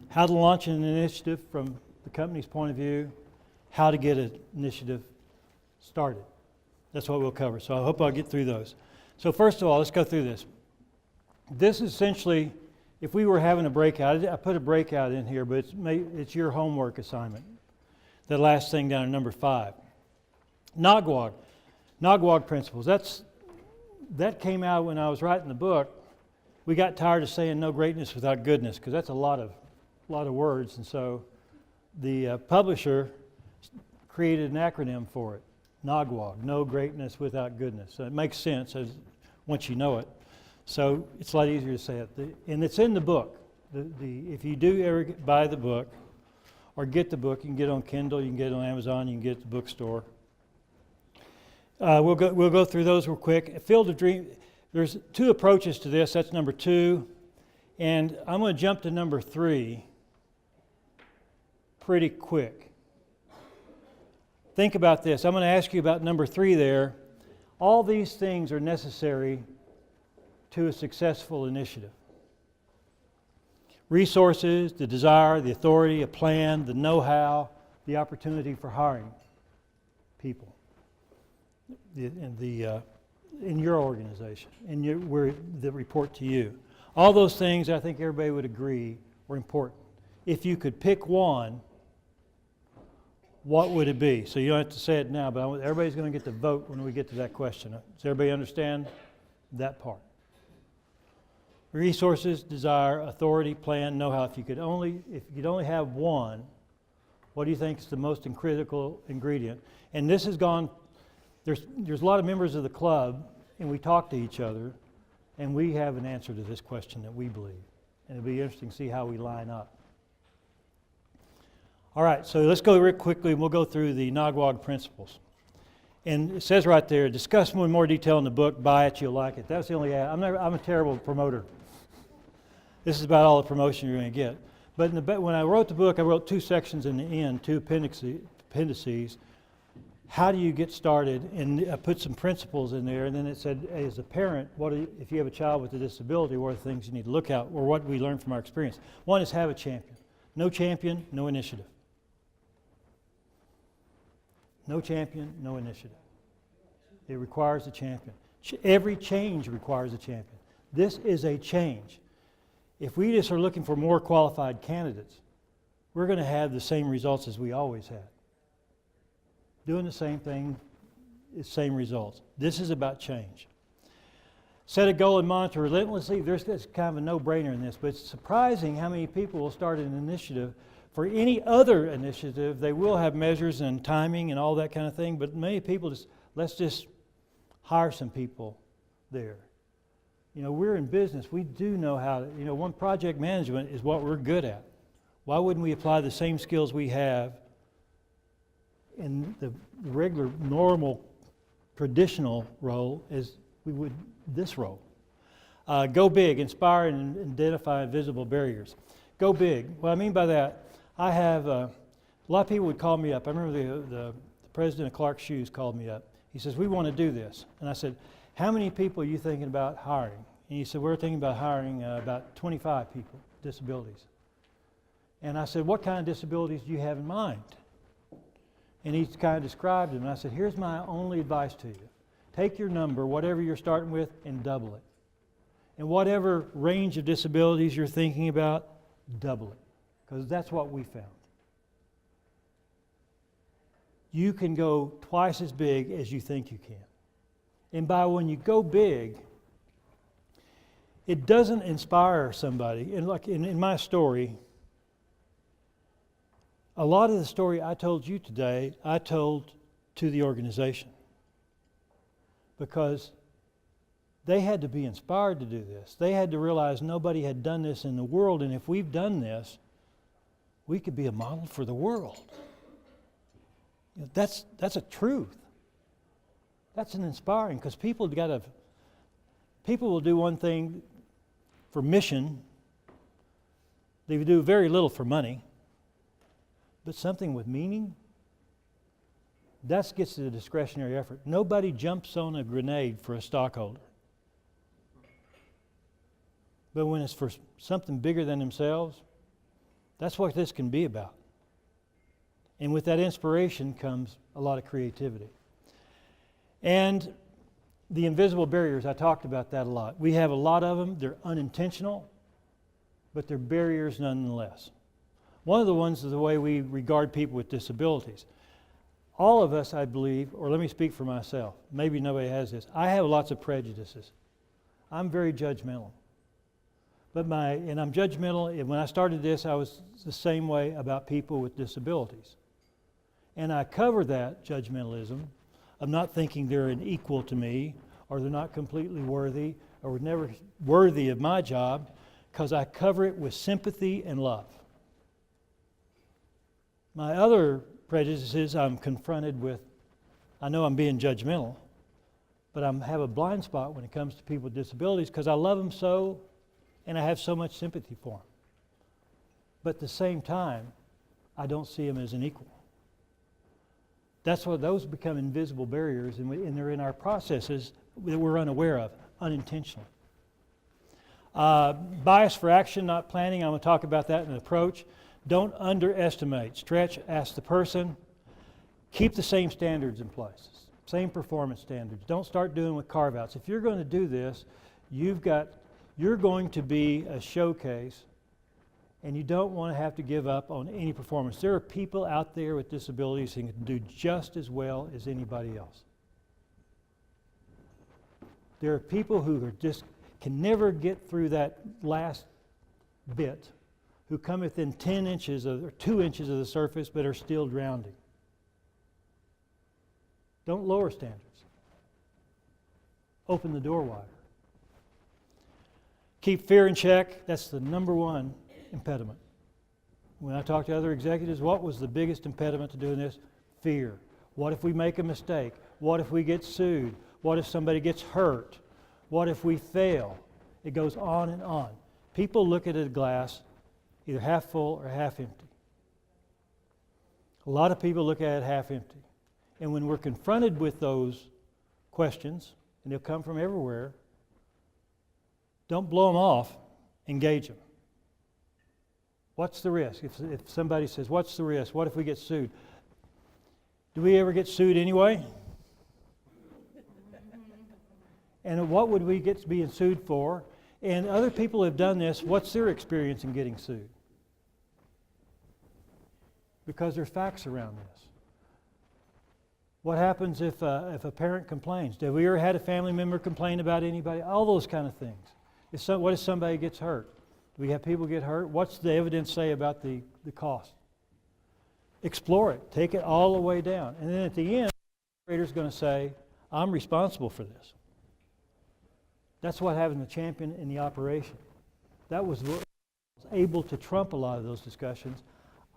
how to launch an initiative from the company's point of view, how to get an initiative started. That's what we'll cover. So I hope I'll get through those. So first of all, let's go through this. This is essentially, if we were having a breakout, I put a breakout in here, but it's your homework assignment. The last thing down at number 5. Nagwag principles. That came out when I was writing the book. We got tired of saying no greatness without goodness, because that's a lot of words, and so the publisher created an acronym for it. Nagwag, no greatness without goodness. So it makes sense once you know it. So it's a lot easier to say it. And it's in the book. If you do ever buy the book or get the book, you can get it on Kindle, you can get it on Amazon, you can get it at the bookstore. We'll go through those real quick. Field of Dreams. There's 2 approaches to this. That's number 2. And I'm going to jump to number 3 pretty quick. Think about this. I'm going to ask you about number 3 there. All these things are necessary to a successful initiative. Resources, the desire, the authority, a plan, the know-how, the opportunity for hiring people in your organization, that report to you. All those things, I think everybody would agree, were important. If you could pick one, what would it be? So you don't have to say it now, but everybody's going to get to vote when we get to that question. Does everybody understand that part? Resources, desire, authority, plan, know-how. If you could only have one, what do you think is the most critical ingredient? And this has gone. There's a lot of members of the club, and we talk to each other, and we have an answer to this question that we believe. And it'll be interesting to see how we line up. All right, so let's go real quickly, and we'll go through the Nagwag principles. And it says right there, discuss them in more detail in the book, buy it, you'll like it. That's the only ad. I'm a terrible promoter. This is about all the promotion you're going to get. But when I wrote the book, I wrote 2 sections in the end, 2 appendices. How do you get started? And I put some principles in there, and then it said, as a parent, if you have a child with a disability, what are the things you need to look at, or what we learn from our experience? One is have a champion. No champion, no initiative. No champion, no initiative. It requires a champion. Every change requires a champion. This is a change. If we just are looking for more qualified candidates, we're going to have the same results as we always had. Doing the same thing, same results. This is about change. Set a goal and monitor relentlessly. There's kind of a no-brainer in this, but it's surprising how many people will start an initiative. For any other initiative, they will have measures and timing and all that kind of thing, but many people let's just hire some people there. We're in business. We do know how to, one project management is what we're good at. Why wouldn't we apply the same skills we have in the regular, normal, traditional role as we would this role? Go big, inspire and identify invisible barriers. Go big. What I mean by that, I have a lot of people would call me up. I remember the president of Clark Shoes called me up. He says, we want to do this. And I said, how many people are you thinking about hiring? And he said, we're thinking about hiring about 25 people, disabilities. And I said, what kind of disabilities do you have in mind? And he kind of described them. And I said, here's my only advice to you. Take your number, whatever you're starting with, and double it. And whatever range of disabilities you're thinking about, double it. Because that's what we found. You can go twice as big as you think you can. And when you go big, it doesn't inspire somebody. And like in my story, a lot of the story I told you today, I told to the organization. Because they had to be inspired to do this. They had to realize nobody had done this in the world, and if we've done this, we could be a model for the world. That's a truth. That's an inspiring, because people will do one thing for mission. They do very little for money. But something with meaning, that gets to the discretionary effort. Nobody jumps on a grenade for a stockholder. But when it's for something bigger than themselves, That's what this can be about. And with that inspiration comes a lot of creativity. And the invisible barriers, I talked about that a lot. We have a lot of them. They're unintentional, but they're barriers nonetheless. One of the ones is the way we regard people with disabilities. All of us, I believe, or let me speak for myself, maybe nobody has this, I have lots of prejudices. I'm very judgmental. And I'm judgmental, and when I started this, I was the same way about people with disabilities. And I cover that judgmentalism of not thinking they're an equal to me, or they're not completely worthy, or never worthy of my job, because I cover it with sympathy and love. My other prejudices I'm confronted with, I know I'm being judgmental, but I have a blind spot when it comes to people with disabilities because I love them so, and I have so much sympathy for them. But at the same time, I don't see them as an equal. That's why those become invisible barriers, and they're in our processes that we're unaware of, unintentionally. Bias for action, not planning. I'm going to talk about that in an approach. Don't underestimate. Stretch, ask the person. Keep the same standards in place, same performance standards. Don't start doing with carve-outs. If you're going to do this, you're going to be a showcase, and you don't want to have to give up on any performance. There are people out there with disabilities who can do just as well as anybody else. There are people who are just can never get through that last bit, who come within 10 inches or 2 inches of the surface but are still drowning. Don't lower standards. Open the door wider. Keep fear in check. That's the number one impediment. When I talk to other executives, what was the biggest impediment to doing this? Fear. What if we make a mistake? What if we get sued? What if somebody gets hurt? What if we fail? It goes on and on. People look at a glass either half full or half empty. A lot of people look at it half empty. And when we're confronted with those questions, and they'll come from everywhere, don't blow them off, engage them. What's the risk? If somebody says, what's the risk? What if we get sued? Do we ever get sued anyway? And what would we get being sued for? And other people have done this. What's their experience in getting sued? Because there's facts around this. What happens if a parent complains? Have we ever had a family member complain about anybody? All those kind of things. What if somebody gets hurt? Do we have people get hurt? What's the evidence say about the cost? Explore it. Take it all the way down. And then at the end, the operator's going to say, I'm responsible for this. That's what having the champion in the operation. That was what was able to trump a lot of those discussions.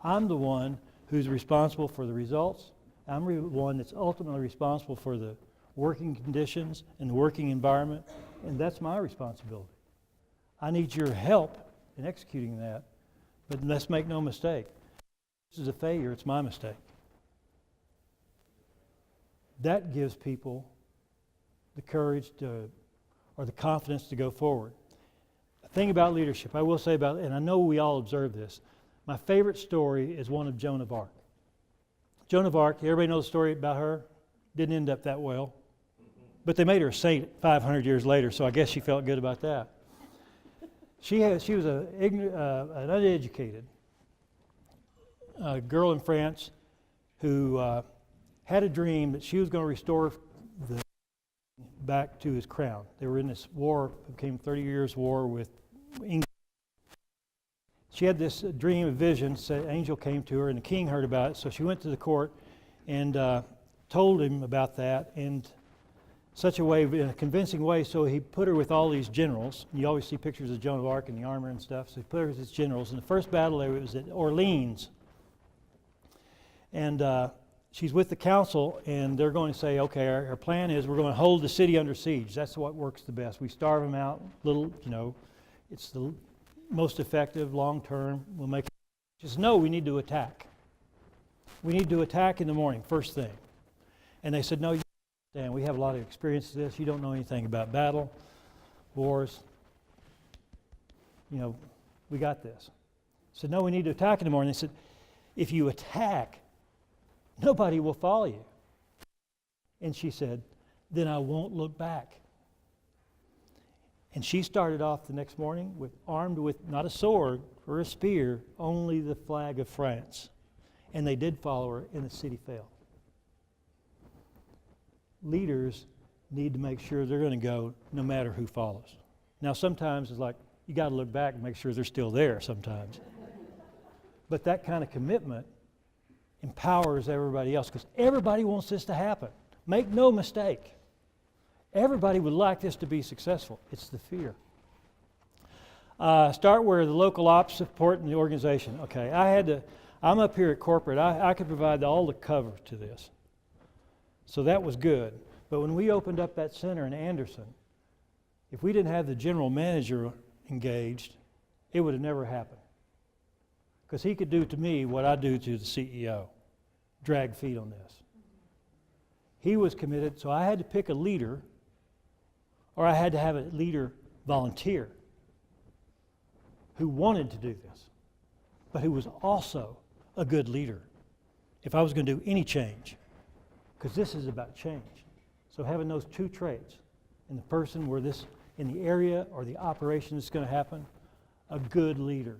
I'm the one who's responsible for the results. I'm the one that's ultimately responsible for the working conditions and the working environment, and that's my responsibility. I need your help in executing that, but let's make no mistake. This is a failure, it's my mistake. That gives people the courage or the confidence to go forward. The thing about leadership, I will say about, and I know we all observe this, my favorite story is one of Joan of Arc. Joan of Arc, everybody knows the story about her? Didn't end up that well. But they made her a saint 500 years later, so I guess she felt good about that. She was an uneducated girl in France who had a dream that she was going to restore the back to his crown. They were in this war, became 30 years war with England. She had this dream, a vision, said an angel came to her and the king heard about it, so she went to the court and told him about that in such a way, in a convincing way, so he put her with all these generals. You always see pictures of Joan of Arc in the armor and stuff, so he put her with his generals. And the first battle there was at Orleans. And she's with the council, and they're going to say, okay, our plan is we're going to hold the city under siege. That's what works the best. We starve them out, it's the most effective, long term. We'll make it. She says, no, we need to attack. We need to attack in the morning, first thing. And they said, no, you don't understand. We have a lot of experience with this. You don't know anything about battle, wars. We got this. said, no, we need to attack in the morning. They said, if you attack, nobody will follow you. And she said, then I won't look back. And she started off the next morning armed with not a sword or a spear, only the flag of France. And they did follow her, and the city fell. Leaders need to make sure they're going to go no matter who follows. Now, sometimes it's like you got to look back and make sure they're still there sometimes. But that kind of commitment empowers everybody else, because everybody wants this to happen. Make no mistake. Everybody would like this to be successful. It's the fear. Start where the local ops support the organization. Okay, I'm up here at corporate. I could provide all the cover to this. So that was good. But when we opened up that center in Anderson, if we didn't have the general manager engaged, it would have never happened. Because he could do to me what I do to the CEO, drag feet on this. He was committed, so I had to pick a leader, or I had to have a leader volunteer who wanted to do this, but who was also a good leader if I was going to do any change, because this is about change. So having those two traits in the person where this, in the area or the operation is going to happen, a good leader,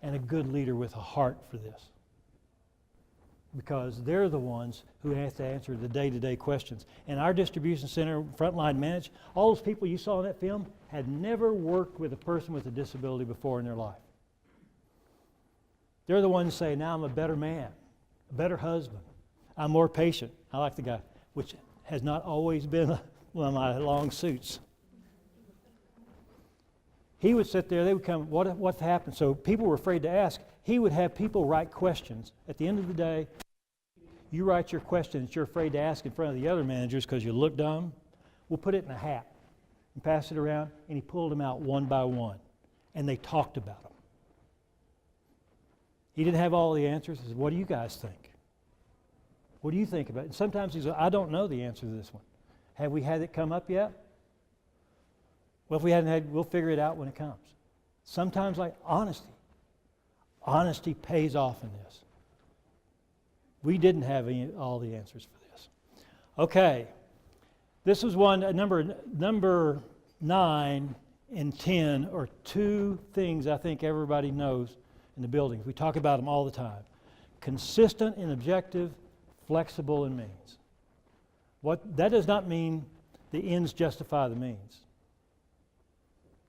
and a good leader with a heart for this. Because they're the ones who have to answer the day-to-day questions. And our distribution center, frontline managed, all those people you saw in that film had never worked with a person with a disability before in their life. They're the ones who say, now I'm a better man, a better husband, I'm more patient. I like the guy, which has not always been one of my long suits. He would sit there, they would come, what happened? So people were afraid to ask. He would have people write questions. At the end of the day, you write your question that you're afraid to ask in front of the other managers because you look dumb. We'll put it in a hat and pass it around, and he pulled them out one by one, and they talked about them. He didn't have all the answers. He said, what do you guys think? What do you think about it? And sometimes he said, I don't know the answer to this one. Have we had it come up yet? Well, if we hadn't had, we'll figure it out when it comes. Sometimes, like honesty. Honesty pays off in this. We didn't have all the answers for this. Okay. This was one, number 9 and 10 are two things I think everybody knows in the building. We talk about them all the time. Consistent and objective, flexible in means. That does not mean the ends justify the means.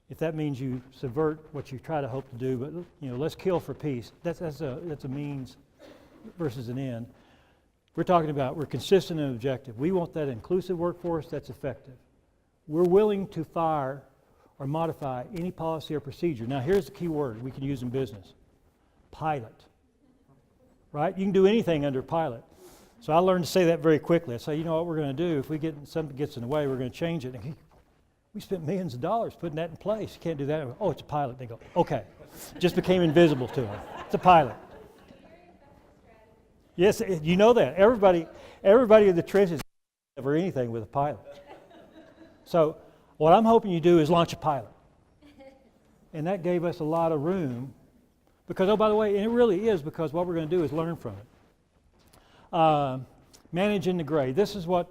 If that means you subvert what you try to hope to do, but let's kill for peace. That's a means versus an end. We're talking about we're consistent and objective. We want that inclusive workforce that's effective. We're willing to fire or modify any policy or procedure. Now here's the key word we can use in business. Pilot. Right? You can do anything under pilot. So I learned to say that very quickly. I say, you know what we're going to do? If something gets in the way, we're going to change it. We spent millions of dollars putting that in place. You can't do that. Oh, it's a pilot. They go, okay. Just became invisible to them. It's a pilot. Yes, you know that. Everybody in the trenches never anything with a pilot. So what I'm hoping you do is launch a pilot. And that gave us a lot of room because, oh, by the way, and it really is because what we're going to do is learn from it. Managing the gray. This is what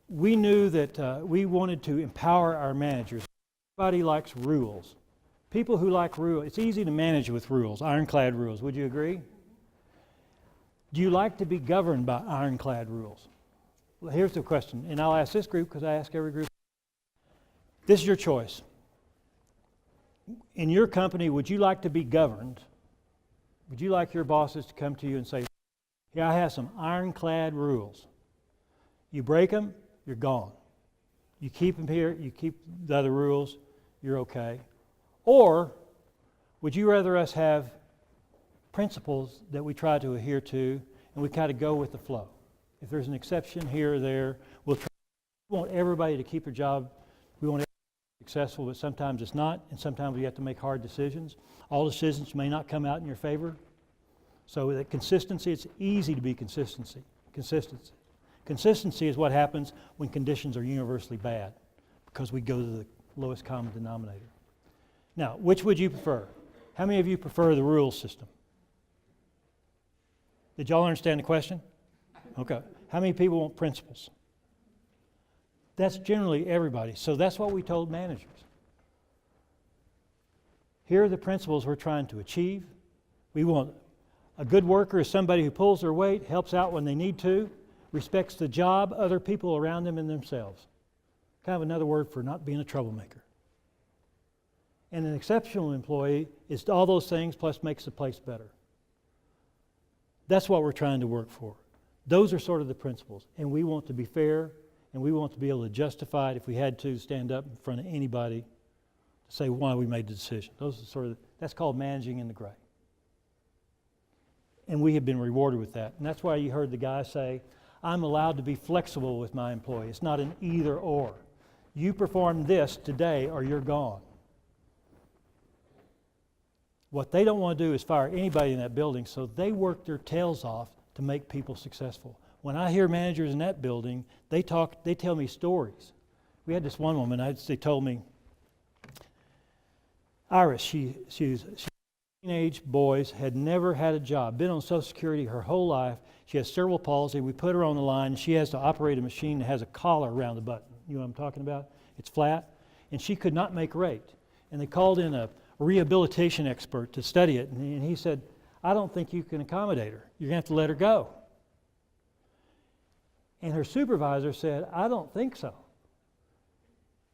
we knew that we wanted to empower our managers. Everybody likes rules. People who like rules, it's easy to manage with rules, ironclad rules. Would you agree? Do you like to be governed by ironclad rules? Well, here's the question, and I'll ask this group because I ask every group. This is your choice. In your company, would you like to be governed? Would you like your bosses to come to you and say, here, I have some ironclad rules. You break them, you're gone. You keep them here, you keep the other rules, you're okay. Or would you rather us have principles that we try to adhere to and we kind of go with the flow? If there's an exception here or there, we want everybody to keep their job. We want everybody to be successful, but sometimes it's not, and sometimes we have to make hard decisions. All decisions may not come out in your favor. So that consistency, it's easy to be consistency. Consistency is what happens when conditions are universally bad because we go to the lowest common denominator. Now, which would you prefer? How many of you prefer the rules system? Did y'all understand the question? Okay. How many people want principles? That's generally everybody. So that's what we told managers. Here are the principles we're trying to achieve. We want a good worker is somebody who pulls their weight, helps out when they need to, respects the job, other people around them, and themselves. Kind of another word for not being a troublemaker. And an exceptional employee is all those things plus makes the place better. That's what we're trying to work for. Those are sort of the principles. And we want to be fair, and we want to be able to justify it if we had to stand up in front of anybody to say why we made the decision. Those are sort of, that's called managing in the gray. And we have been rewarded with that. And that's why you heard the guy say, I'm allowed to be flexible with my employee. It's not an either or. You perform this today or you're gone. What they don't want to do is fire anybody in that building, so they work their tails off to make people successful. When I hear managers in that building, they tell me stories. We had this one woman, they told me, Iris, she's teenage boys, had never had a job, been on Social Security her whole life. She has cerebral palsy. We put her on the line, and she has to operate a machine that has a collar around the button. You know what I'm talking about? It's flat. And she could not make rate. And they called in a rehabilitation expert to study it, and he said, I don't think you can accommodate her. You're going to have to let her go. And her supervisor said, I don't think so.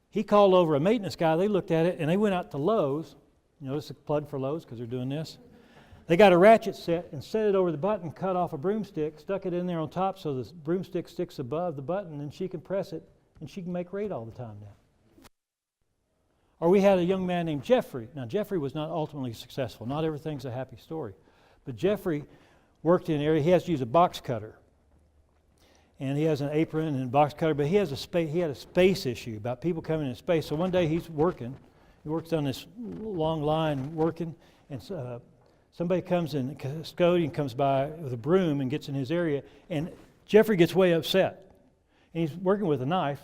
He called over a maintenance guy. They looked at it, and they went out to Lowe's. You know, this is a plug for Lowe's because they're doing this. They got a ratchet set and set it over the button, cut off a broomstick, stuck it in there on top so the broomstick sticks above the button, and she can press it, and she can make rate all the time now. Or we had a young man named Jeffrey. Now, Jeffrey was not ultimately successful. Not everything's a happy story. But Jeffrey worked in an area, he has to use a box cutter. And he has an apron and a box cutter, but he had a space issue about people coming in space. So one day he's working. He works on this long line working, and somebody comes in, a custodian comes by with a broom and gets in his area, and Jeffrey gets way upset. And he's working with a knife.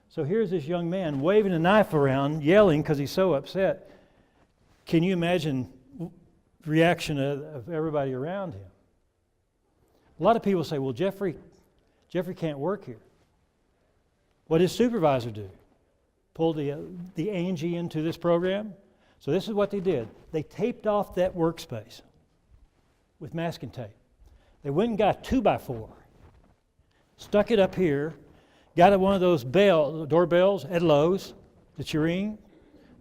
So here's this young man waving a knife around, yelling because he's so upset. Can you imagine the reaction of everybody around him? A lot of people say, well, Jeffrey can't work here. What did his supervisor do? Pull the Angie into this program? So this is what they did. They taped off that workspace with masking tape. They went and got a 2x4, stuck it up here, got one of those doorbells at Lowe's that you ring,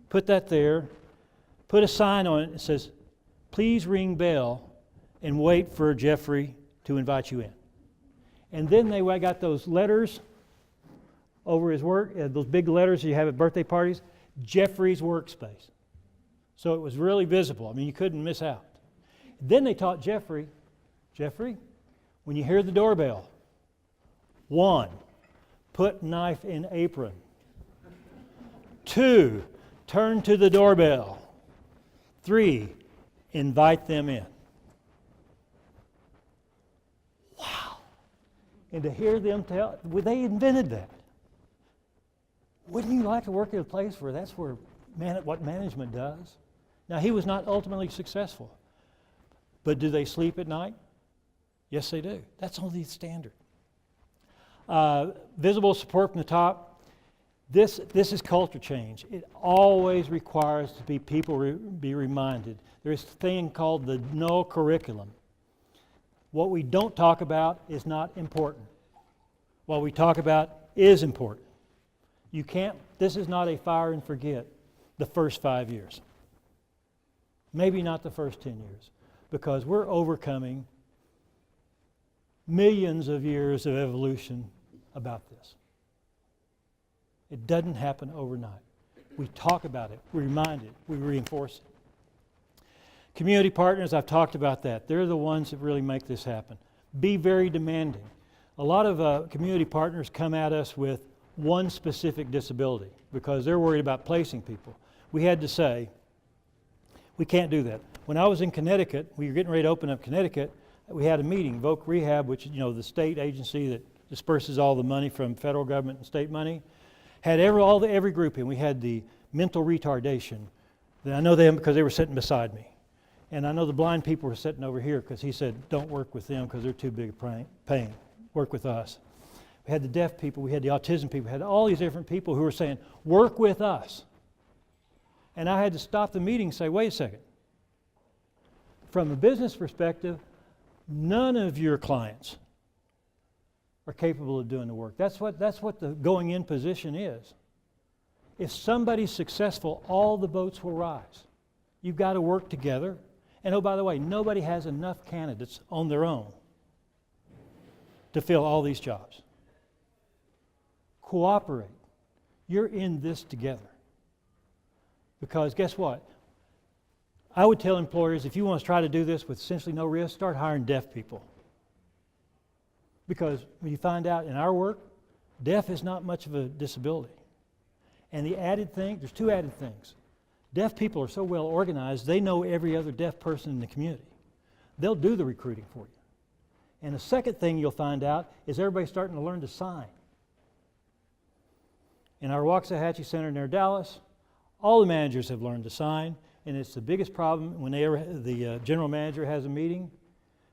put that there, put a sign on it that says, please ring bell and wait for Jeffrey to invite you in. And then they got those letters over his work, those big letters you have at birthday parties, Jeffrey's workspace. So it was really visible. I mean, you couldn't miss out. Then they taught Jeffrey, when you hear the doorbell, 1, put knife in apron. 2, turn to the doorbell. 3, invite them in. Wow. And to hear them tell, they invented that. Wouldn't you like to work at a place where that's what management does? Now, he was not ultimately successful. But do they sleep at night? Yes, they do. That's only the standard. Visible support from the top. This is culture change. It always requires to be be reminded. There's a thing called the null curriculum. What we don't talk about is not important. What we talk about is important. This is not a fire and forget the first 5 years. Maybe not the first 10 years, because we're overcoming millions of years of evolution about this. It doesn't happen overnight. We talk about it, we remind it, we reinforce it. Community partners, I've talked about that. They're the ones that really make this happen. Be very demanding. A lot of community partners come at us with one specific disability because they're worried about placing people. We had to say, we can't do that. When I was in Connecticut, we were getting ready to open up Connecticut, we had a meeting, Voc Rehab, which is the state agency that disperses all the money from federal government and state money, had every group in. We had the mental retardation. I know them because they were sitting beside me. And I know the blind people were sitting over here because he said, don't work with them because they're too big a pain. Work with us. We had the deaf people, we had the autism people, we had all these different people who were saying, work with us. And I had to stop the meeting and say, wait a second. From a business perspective, none of your clients are capable of doing the work. That's what the going in position is. If somebody's successful, all the boats will rise. You've got to work together. And oh, by the way, nobody has enough candidates on their own to fill all these jobs. Cooperate. You're in this together. Because guess what? I would tell employers, if you want to try to do this with essentially no risk, start hiring deaf people. Because when you find out in our work, deaf is not much of a disability. And the added thing, there's two added things. Deaf people are so well organized, they know every other deaf person in the community. They'll do the recruiting for you. And the second thing you'll find out is everybody's starting to learn to sign. In our Waxahachie Center near Dallas, all the managers have learned to sign, and it's the biggest problem when the general manager has a meeting,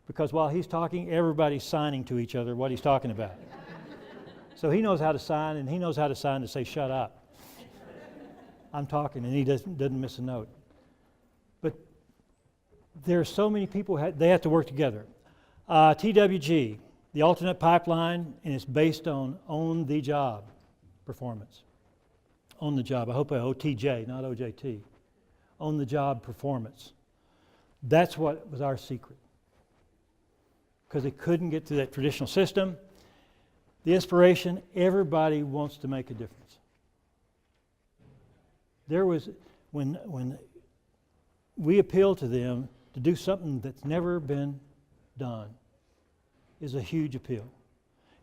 because while he's talking, everybody's signing to each other what he's talking about. So he knows how to sign, and he knows how to sign to say, shut up. I'm talking, and he doesn't miss a note. But there are so many people, they have to work together. TWG, the alternate pipeline, and it's based on the job performance. On the job. I hope I OTJ, not OJT. On the job performance. That's what was our secret. Because they couldn't get through that traditional system. The inspiration, everybody wants to make a difference. There was, when we appealed to them to do something that's never been done, is a huge appeal.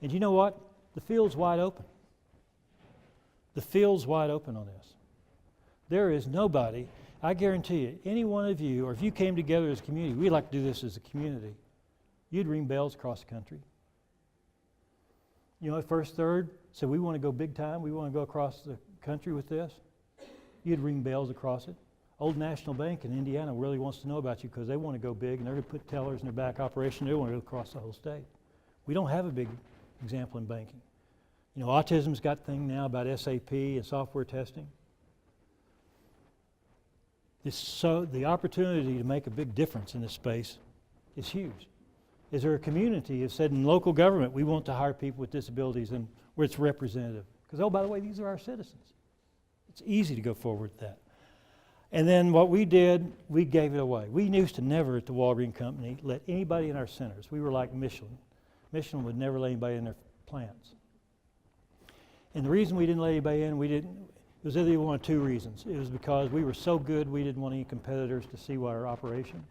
And you know what? The field's wide open. The field's wide open on this. There is nobody, I guarantee you, any one of you, or if you came together as a community, we'd like to do this as a community, you'd ring bells across the country. You know, at First Third said, we want to go big time, we want to go across the country with this. You'd ring bells across it. Old National Bank in Indiana really wants to know about you because they want to go big and they're going to put tellers in their back operation. They want to go across the whole state. We don't have a big example in banking. You know, autism's got a thing now about SAP and software testing. So the opportunity to make a big difference in this space is huge. Is there a community that said in local government we want to hire people with disabilities and where it's representative? Because, oh, by the way, these are our citizens. It's easy to go forward with that. And then what we did, we gave it away. We used to never at the Walgreen Company let anybody in our centers. We were like Michelin. Michelin would never let anybody in their plants. And the reason we didn't let anybody in, it was either one of two reasons. It was because we were so good we didn't want any competitors to see our operation,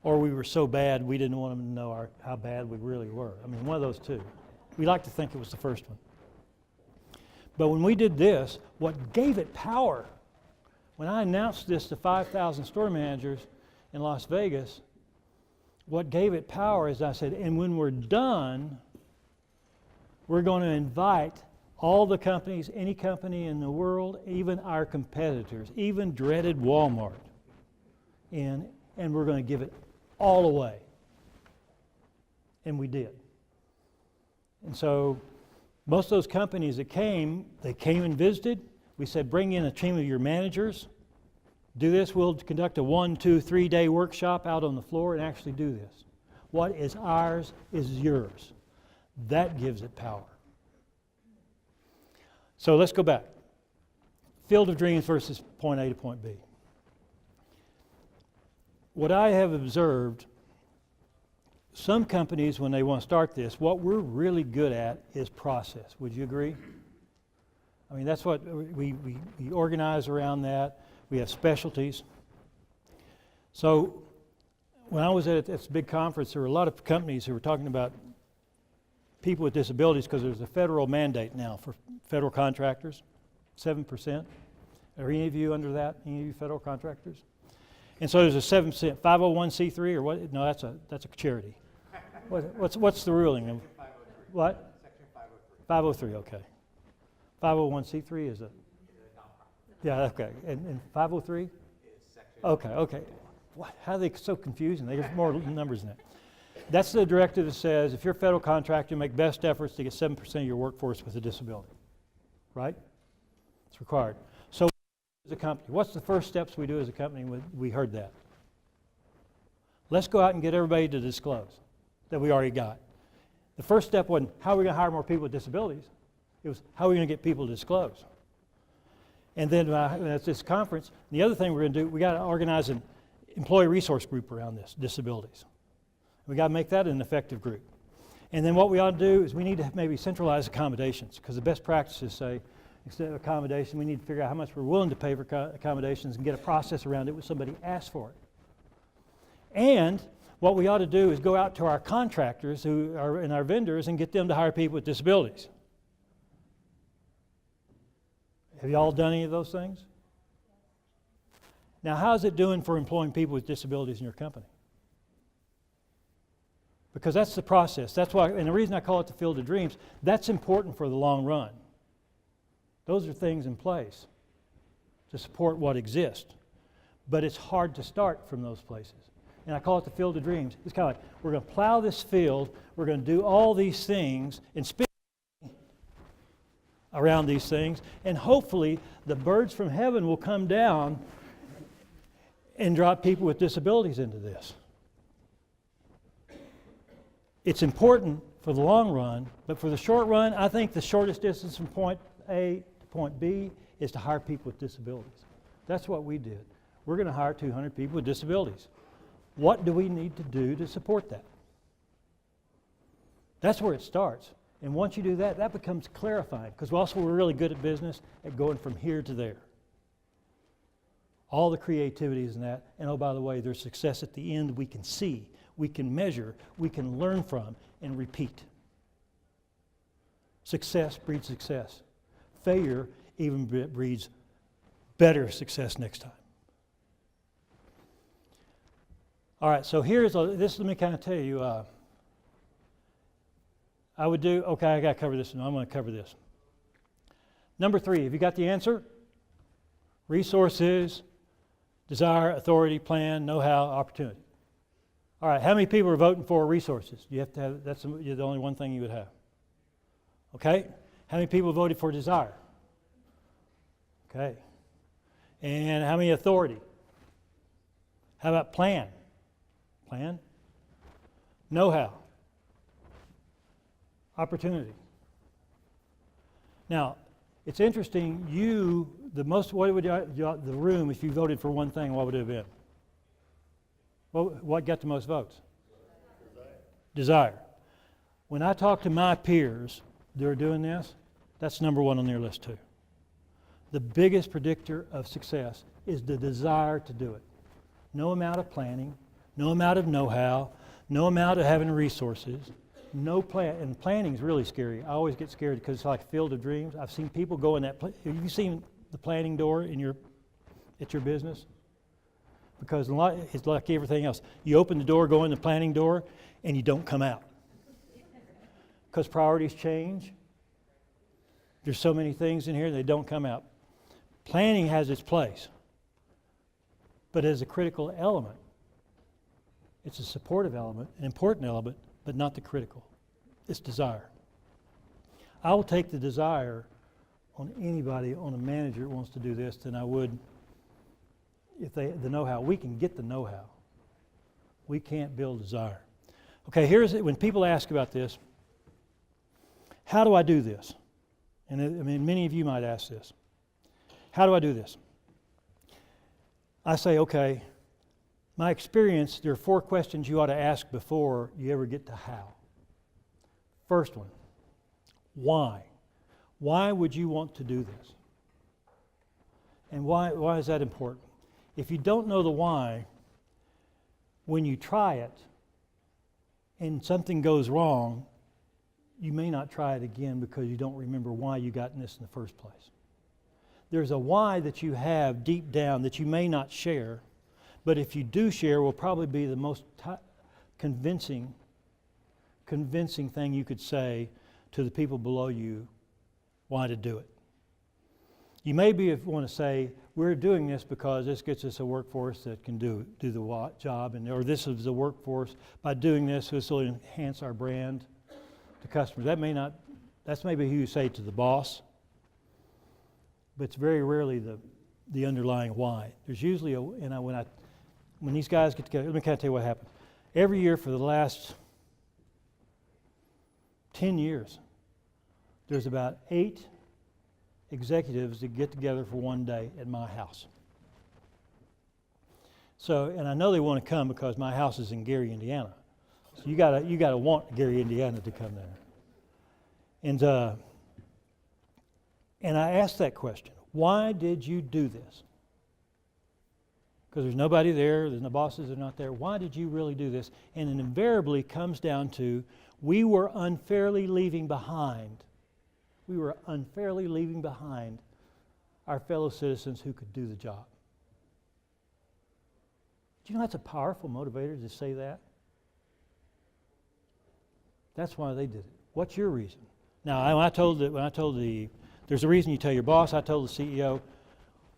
or we were so bad we didn't want them to know how bad we really were. I mean, one of those two. We like to think it was the first one. But when we did this, what gave it power, when I announced this to 5,000 store managers in Las Vegas, what gave it power is I said, and when we're done, we're going to invite all the companies, any company in the world, even our competitors, even dreaded Walmart, in, and we're going to give it all away. And we did. And so most of those companies that came, they came and visited. We said, bring in a team of your managers. Do this. We'll conduct a 1, 2, 3 day workshop out on the floor and actually do this. What is ours is yours. That gives it power. So let's go back. Field of dreams versus point A to point B. What I have observed, some companies, when they want to start this, what we're really good at is process. Would you agree? I mean, that's what we organize around that. We have specialties. So when I was at this big conference, there were a lot of companies who were talking about people with disabilities because there's a federal mandate now for federal contractors, 7%. Are any of you under that? Any of you federal contractors? And so there's a 7%, 501c3 or what? No, that's a charity. What's the ruling? Section 503. What? Section 503. 503, okay. 501c3 is a nonprofit. Yeah, okay. And 503? Is section. Okay. what, how are they so confusing? There's more numbers than that. That's the directive that says if you're a federal contractor, make best efforts to get 7% of your workforce with a disability. Right? It's required. So as a company, what's the first steps we do as a company when we heard that? Let's go out and get everybody to disclose that we already got. The first step wasn't how are we going to hire more people with disabilities. It was how are we going to get people to disclose. And then at this conference, the other thing we're going to do, we got to organize an employee resource group around this, disabilities. We got to make that an effective group. And then what we ought to do is we need to maybe centralize accommodations, because the best practices say instead of accommodation, we need to figure out how much we're willing to pay for accommodations and get a process around it when somebody asks for it. And what we ought to do is go out to our contractors and our vendors and get them to hire people with disabilities. Have you all done any of those things? Now, how's it doing for employing people with disabilities in your company? Because that's the process. That's why, and the reason I call it the Field of Dreams, that's important for the long run. Those are things in place to support what exists. But it's hard to start from those places. And I call it the Field of Dreams. It's kind of like, we're going to plow this field, we're going to do all these things, and spin around these things, and hopefully the birds from heaven will come down and drop people with disabilities into this. It's important for the long run, but for the short run, I think the shortest distance from point A to point B is to hire people with disabilities. That's what we did. We're going to hire 200 people with disabilities. What do we need to do to support that? That's where it starts. And once you do that, that becomes clarifying, because also we're really good at business at going from here to there. All the creativity is in that. And oh, by the way, there's success at the end we can see, we can measure, we can learn from, and repeat. Success breeds success. Failure even breeds better success next time. All right, so let me kind of tell you, I would do, okay, I got to cover this, and I'm going to cover this. Number 3, have you got the answer? Resources, desire, authority, plan, know-how, opportunity. All right, how many people are voting for resources? You have to have, that's the only one thing you would have. Okay, how many people voted for desire? Okay, and how many authority? How about plan? Plan? Know-how? Opportunity. Now, it's interesting, what would the room, if you voted for one thing, what would it have been? What got the most votes? Desire. When I talk to my peers that are doing this, that's number 1 on their list too. The biggest predictor of success is the desire to do it. No amount of planning, no amount of know-how, no amount of having resources, no plan. And planning is really scary. I always get scared because it's like a field of dreams. I've seen people go in that. Have you seen the planning door at your business? Because it's like everything else. You open the door, go in the planning door, and you don't come out. Because priorities change. There's so many things in here, they don't come out. Planning has its place. But as a critical element, it's a supportive element, an important element, but not the critical. It's desire. I will take the desire on anybody, on a manager that wants to do this, than I would if the know-how. We can get the know-how. We can't build desire. Okay, here's it. When people ask about this, how do I do this? And I mean, many of you might ask this. How do I do this? I say, okay, my experience, there are 4 questions you ought to ask before you ever get to how. First one, why? Why would you want to do this? And why is that important? If you don't know the why, when you try it and something goes wrong, you may not try it again because you don't remember why you got in this in the first place. There's a why that you have deep down that you may not share, but if you do share, will probably be the most convincing thing you could say to the people below you why to do it. You maybe want to say, we're doing this because this gets us a workforce that can do the job, or this is a workforce, by doing this will enhance our brand to customers. That's maybe who you say to the boss, but it's very rarely the underlying why. There's usually when these guys get together, let me kind of tell you what happens. Every year for the last 10 years, there's about 8 executives that get together for one day at my house. So, and I know they want to come because my house is in Gary, Indiana. So you gotta want Gary, Indiana to come there. And I asked that question: why did you do this? Because there's nobody there, there's no bosses are not there. Why did you really do this? And it invariably comes down to, we were unfairly leaving behind our fellow citizens who could do the job. Do you know that's a powerful motivator to say that? That's why they did it. What's your reason? Now, there's a reason you tell your boss. I told the CEO,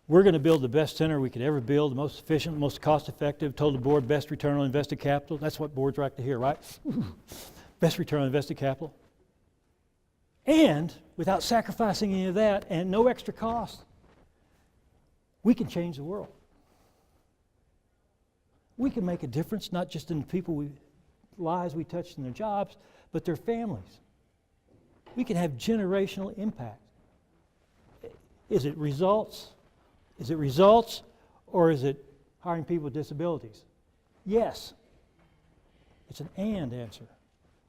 we're going to build the best center we could ever build, the most efficient, most cost-effective. Told the board, best return on invested capital. That's what boards like to hear, right? Best return on invested capital. And without sacrificing any of that and no extra cost, we can change the world. We can make a difference, not just in the people lives we touch in their jobs, but their families. We can have generational impact. Is it results? Or is it hiring people with disabilities? Yes. It's an and answer.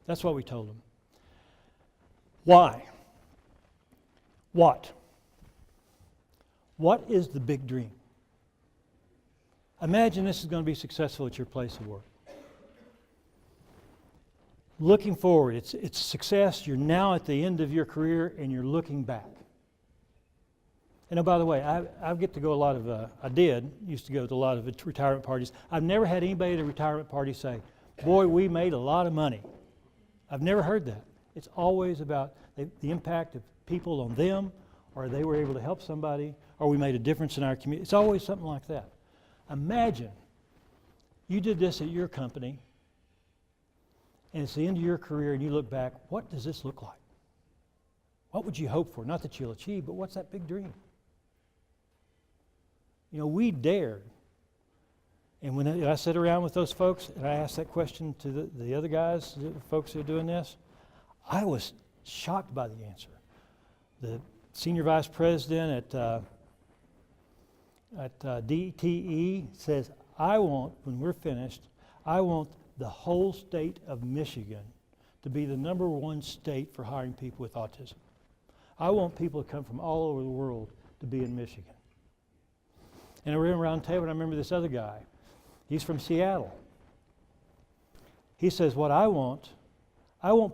That's what we told them. Why? What? What is the big dream? Imagine this is going to be successful at your place of work. Looking forward, it's success. You're now at the end of your career and you're looking back. And oh, by the way, I get to go used to go to a lot of retirement parties. I've never had anybody at a retirement party say, boy, we made a lot of money. I've never heard that. It's always about the impact of people on them, or they were able to help somebody, or we made a difference in our community. It's always something like that. Imagine you did this at your company, and it's the end of your career, and you look back, what does this look like? What would you hope for? Not that you'll achieve, but what's that big dream? You know, we dared. And when I sat around with those folks and I asked that question to the other guys, the folks who are doing this, I was shocked by the answer. The senior vice president at DTE says, when we're finished, I want the whole state of Michigan to be the #1 state for hiring people with autism. I want people to come from all over the world to be in Michigan. And I ran around the table and I remember this other guy. He's from Seattle. He says, what I want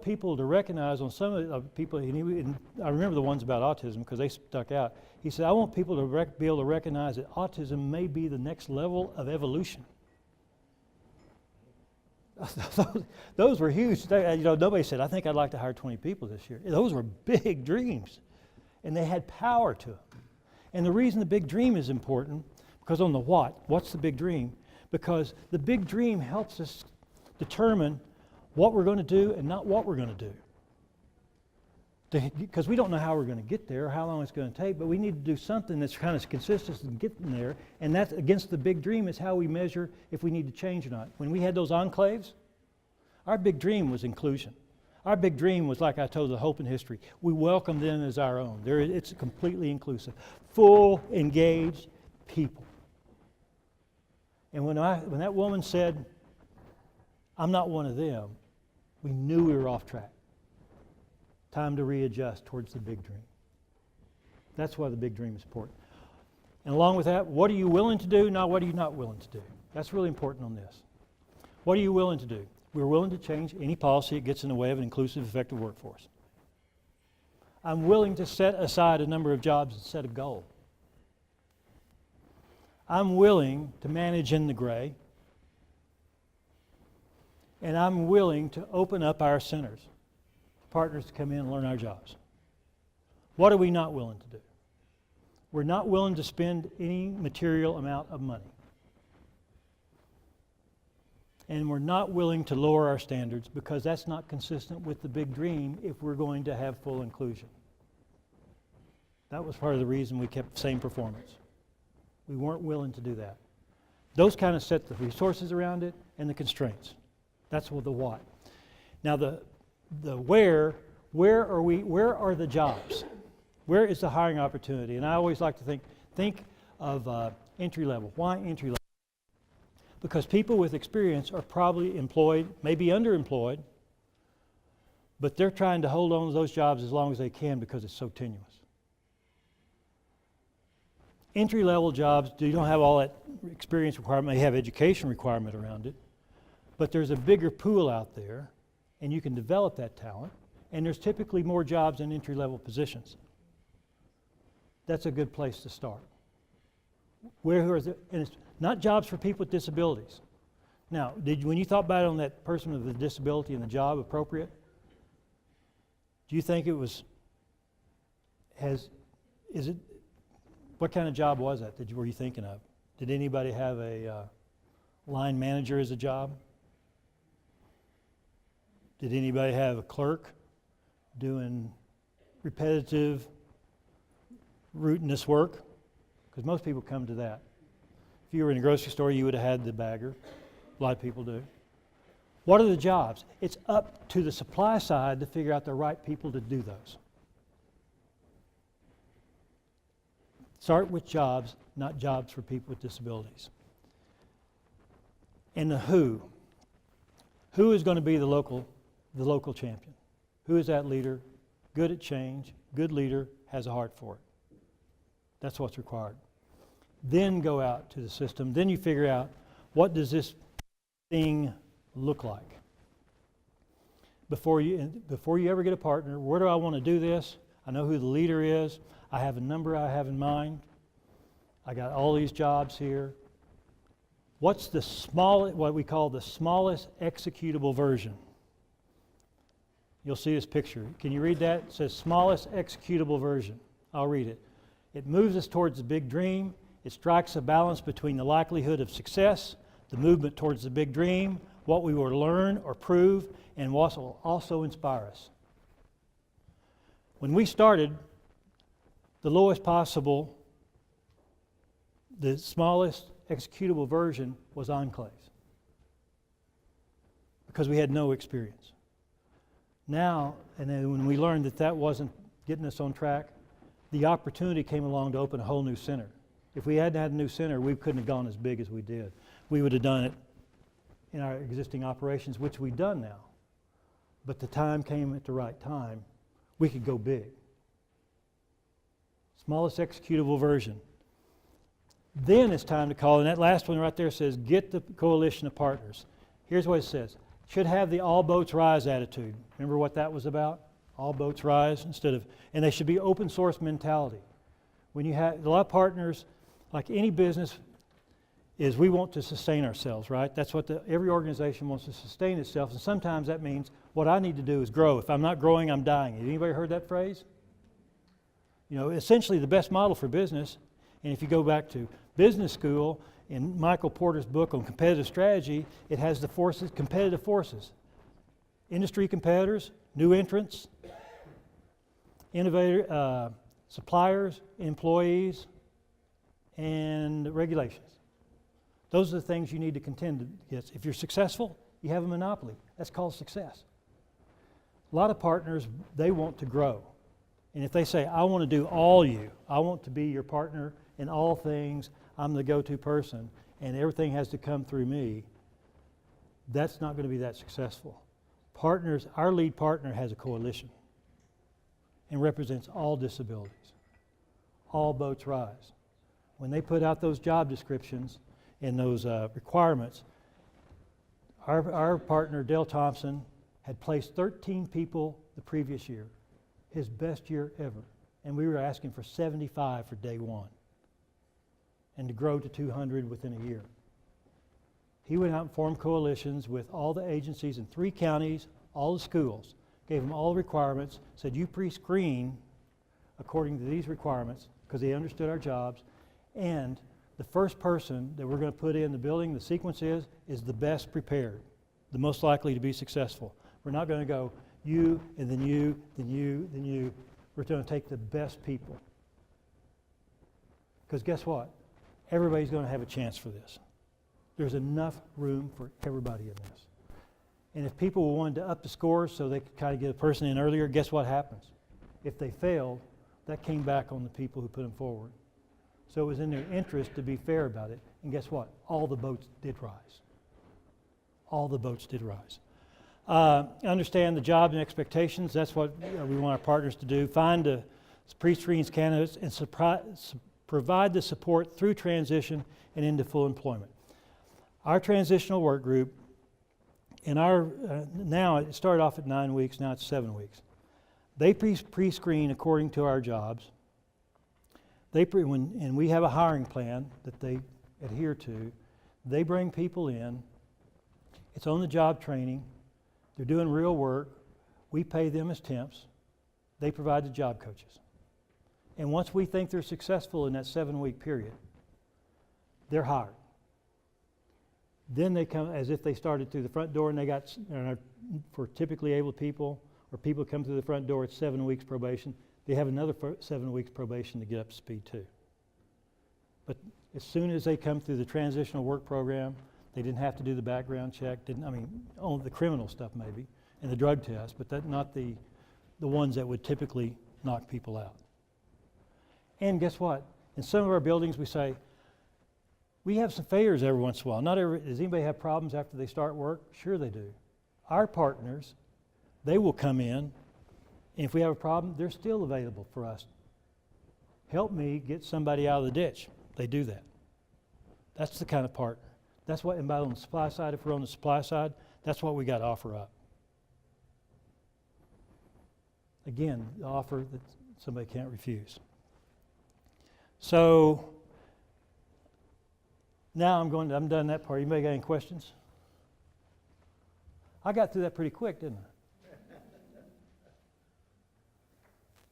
people to recognize on some of the people, and I remember the ones about autism because they stuck out. He said, I want people to be able to recognize that autism may be the next level of evolution. Those were huge. Nobody said, I think I'd like to hire 20 people this year. Those were big dreams, and they had power to them. And the reason the big dream is important, because on the what's the big dream? Because the big dream helps us determine what we're going to do and not what we're going to do. Because we don't know how we're going to get there or how long it's going to take, but we need to do something that's kind of consistent in getting there, and that's against the big dream is how we measure if we need to change or not. When we had those enclaves, our big dream was inclusion. Our big dream was, like I told, the hope and history. We welcomed them as our own. It's completely inclusive. Full, engaged people. And when that woman said, I'm not one of them, we knew we were off track. Time to readjust towards the big dream. That's why the big dream is important. And along with that, what are you willing to do, not what are you not willing to do? That's really important on this. What are you willing to do? We're willing to change any policy that gets in the way of an inclusive, effective workforce. I'm willing to set aside a number of jobs and set a goal. I'm willing to manage in the gray. And I'm willing to open up our centers for partners to come in and learn our jobs. What are we not willing to do? We're not willing to spend any material amount of money. And we're not willing to lower our standards because that's not consistent with the big dream if we're going to have full inclusion. That was part of the reason we kept the same performance. We weren't willing to do that. Those kind of set the resources around it and the constraints. That's what the what. Now the where are the jobs? Where is the hiring opportunity? And I always like to think of entry level. Why entry level? Because people with experience are probably employed, maybe underemployed, but they're trying to hold on to those jobs as long as they can because it's so tenuous. Entry-level jobs, you don't have all that experience requirement, may have education requirement around it, but there's a bigger pool out there, and you can develop that talent, and there's typically more jobs in entry-level positions. That's a good place to start. And it's not jobs for people with disabilities. Now, when you thought about it on that person with a disability and the job appropriate, do you think it was, what kind of job was that were you thinking of? Did anybody have a line manager as a job? Did anybody have a clerk doing repetitive, routinous work? Because most people come to that. If you were in a grocery store, you would have had the bagger. A lot of people do. What are the jobs? It's up to the supply side to figure out the right people to do those. Start with jobs, not jobs for people with disabilities. And the who. Who is going to be the local champion? Who is that leader? Good at change, good leader, has a heart for it. That's what's required. Then go out to the system. Then you figure out, what does this thing look like? Before you ever get a partner, where do I want to do this? I know who the leader is. I have a number I have in mind. I got all these jobs here. What's the what we call the smallest executable version? You'll see this picture. Can you read that? It says smallest executable version. I'll read it. It moves us towards the big dream. It strikes a balance between the likelihood of success, the movement towards the big dream, what we will learn or prove, and what will also inspire us. When we started, the lowest possible, the smallest executable version was enclaves because we had no experience. Now, and then when we learned that wasn't getting us on track, the opportunity came along to open a whole new center. If we hadn't had a new center, we couldn't have gone as big as we did. We would have done it in our existing operations, which we've done now. But the time came at the right time. We could go big. Smallest executable version. Then it's time to call, and that last one right there says, get the coalition of partners. Here's what it says. Should have the all boats rise attitude. Remember what that was about? All boats rise and they should be open source mentality. When you have a lot of partners, like any business, is we want to sustain ourselves, right? That's what every organization wants to sustain itself, and sometimes that means what I need to do is grow. If I'm not growing, I'm dying. Have anybody heard that phrase? You know, essentially the best model for business, and if you go back to business school, in Michael Porter's book on competitive strategy, it has the forces, competitive forces. Industry competitors, new entrants, innovator, suppliers, employees, and regulations. Those are the things you need to contend against. If you're successful, you have a monopoly. That's called success. A lot of partners, they want to grow. And if they say, I want to do all you, I want to be your partner in all things, I'm the go-to person, and everything has to come through me, that's not going to be that successful. Partners, our lead partner has a coalition and represents all disabilities. All boats rise. When they put out those job descriptions and those requirements, our partner, Dale Thompson, had placed 13 people the previous year, his best year ever. And we were asking for 75 for day one, and to grow to 200 within a year. He went out and formed coalitions with all the agencies in 3 counties, all the schools, gave them all the requirements, said you pre-screen according to these requirements, because they understood our jobs. And the first person that we're going to put in the building, the sequence is the best prepared, the most likely to be successful. We're not going to go you, and then you, then you, then you. We're going to take the best people. Because guess what? Everybody's going to have a chance for this. There's enough room for everybody in this. And if people wanted to up the scores so they could kind of get a person in earlier, guess what happens? If they failed, that came back on the people who put them forward. So it was in their interest to be fair about it. And guess what? All the boats did rise. All the boats did rise. Understand the jobs and expectations. That's what we want our partners to do. Find the pre-screen candidates and provide the support through transition and into full employment. Our transitional work group, now it started off at 9 weeks, now it's 7 weeks. They pre-screen according to our jobs. And we have a hiring plan that they adhere to. They bring people in. It's on-the-job training. They're doing real work. We pay them as temps. They provide the job coaches. And once we think they're successful in that 7-week period, they're hired. Then they come as if they started through the front door, and they got, for typically able people, or people come through the front door, it's 7 weeks probation. They have another 7 weeks probation to get up to speed too. But as soon as they come through the transitional work program, they didn't have to do the background check, only the criminal stuff maybe, and the drug test, but not the ones that would typically knock people out. And guess what? In some of our buildings we say, we have some failures every once in a while. Does anybody have problems after they start work? Sure they do. Our partners, they will come in, and if we have a problem, they're still available for us. Help me get somebody out of the ditch. They do that. That's the kind of partner. That's what, and by on the supply side, if we're on the supply side, that's what we got to offer up. Again, the offer that somebody can't refuse. So, now I'm done that part. Anybody got any questions? I got through that pretty quick, didn't I?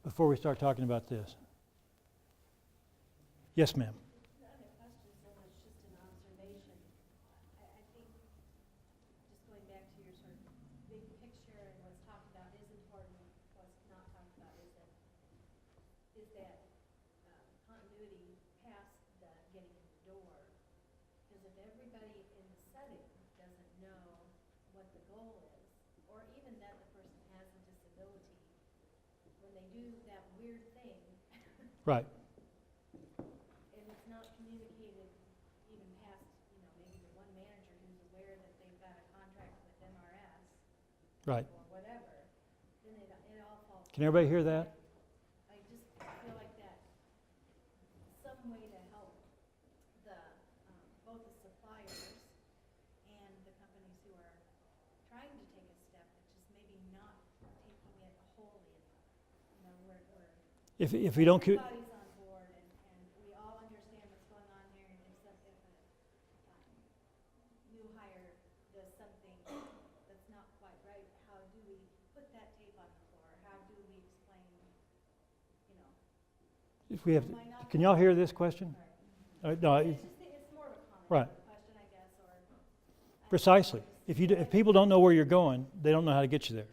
Before we start talking about this. Yes, ma'am. Not a question so much, just an observation. I think just going back to your sort of big picture and what's talked about is important, what's not talked about is that continuity past the getting in the door. Because if everybody in the setting doesn't know what the goal is, or even that the person has a disability, when they do that weird thing, Right. and it's not communicated even past, maybe the one manager who's aware that they've got a contract with MRS Right. or whatever, then it all falls. Can everybody hear that? I just feel like that some way to help both the suppliers and the companies who are trying to take a step, but just maybe not taking it wholly enough. Where If we don't everybody's on board and we all understand what's going on here, and if a new hire does something that's not quite right, how do we put that tape on the floor? How do we explain, if we have, can y'all hear this question? No. It's more of a comment Right. than a question, I guess, or. Precisely. If people don't know where you're going, they don't know how to get you there.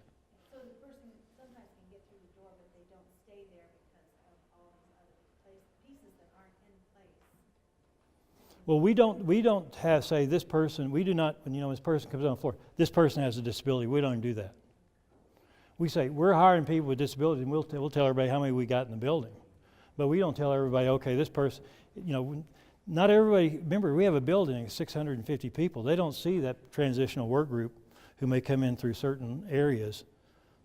So the person sometimes can get through the door, but they don't stay there because of all these other pieces that aren't in place. Well, we don't have, say, this person, we do not, when this person comes on the floor, this person has a disability. We don't even do that. We say, we're hiring people with disabilities, and we'll tell everybody how many we got in the building. But we don't tell everybody, okay, this person, not everybody, remember, we have a building of 650 people. They don't see that transitional work group who may come in through certain areas.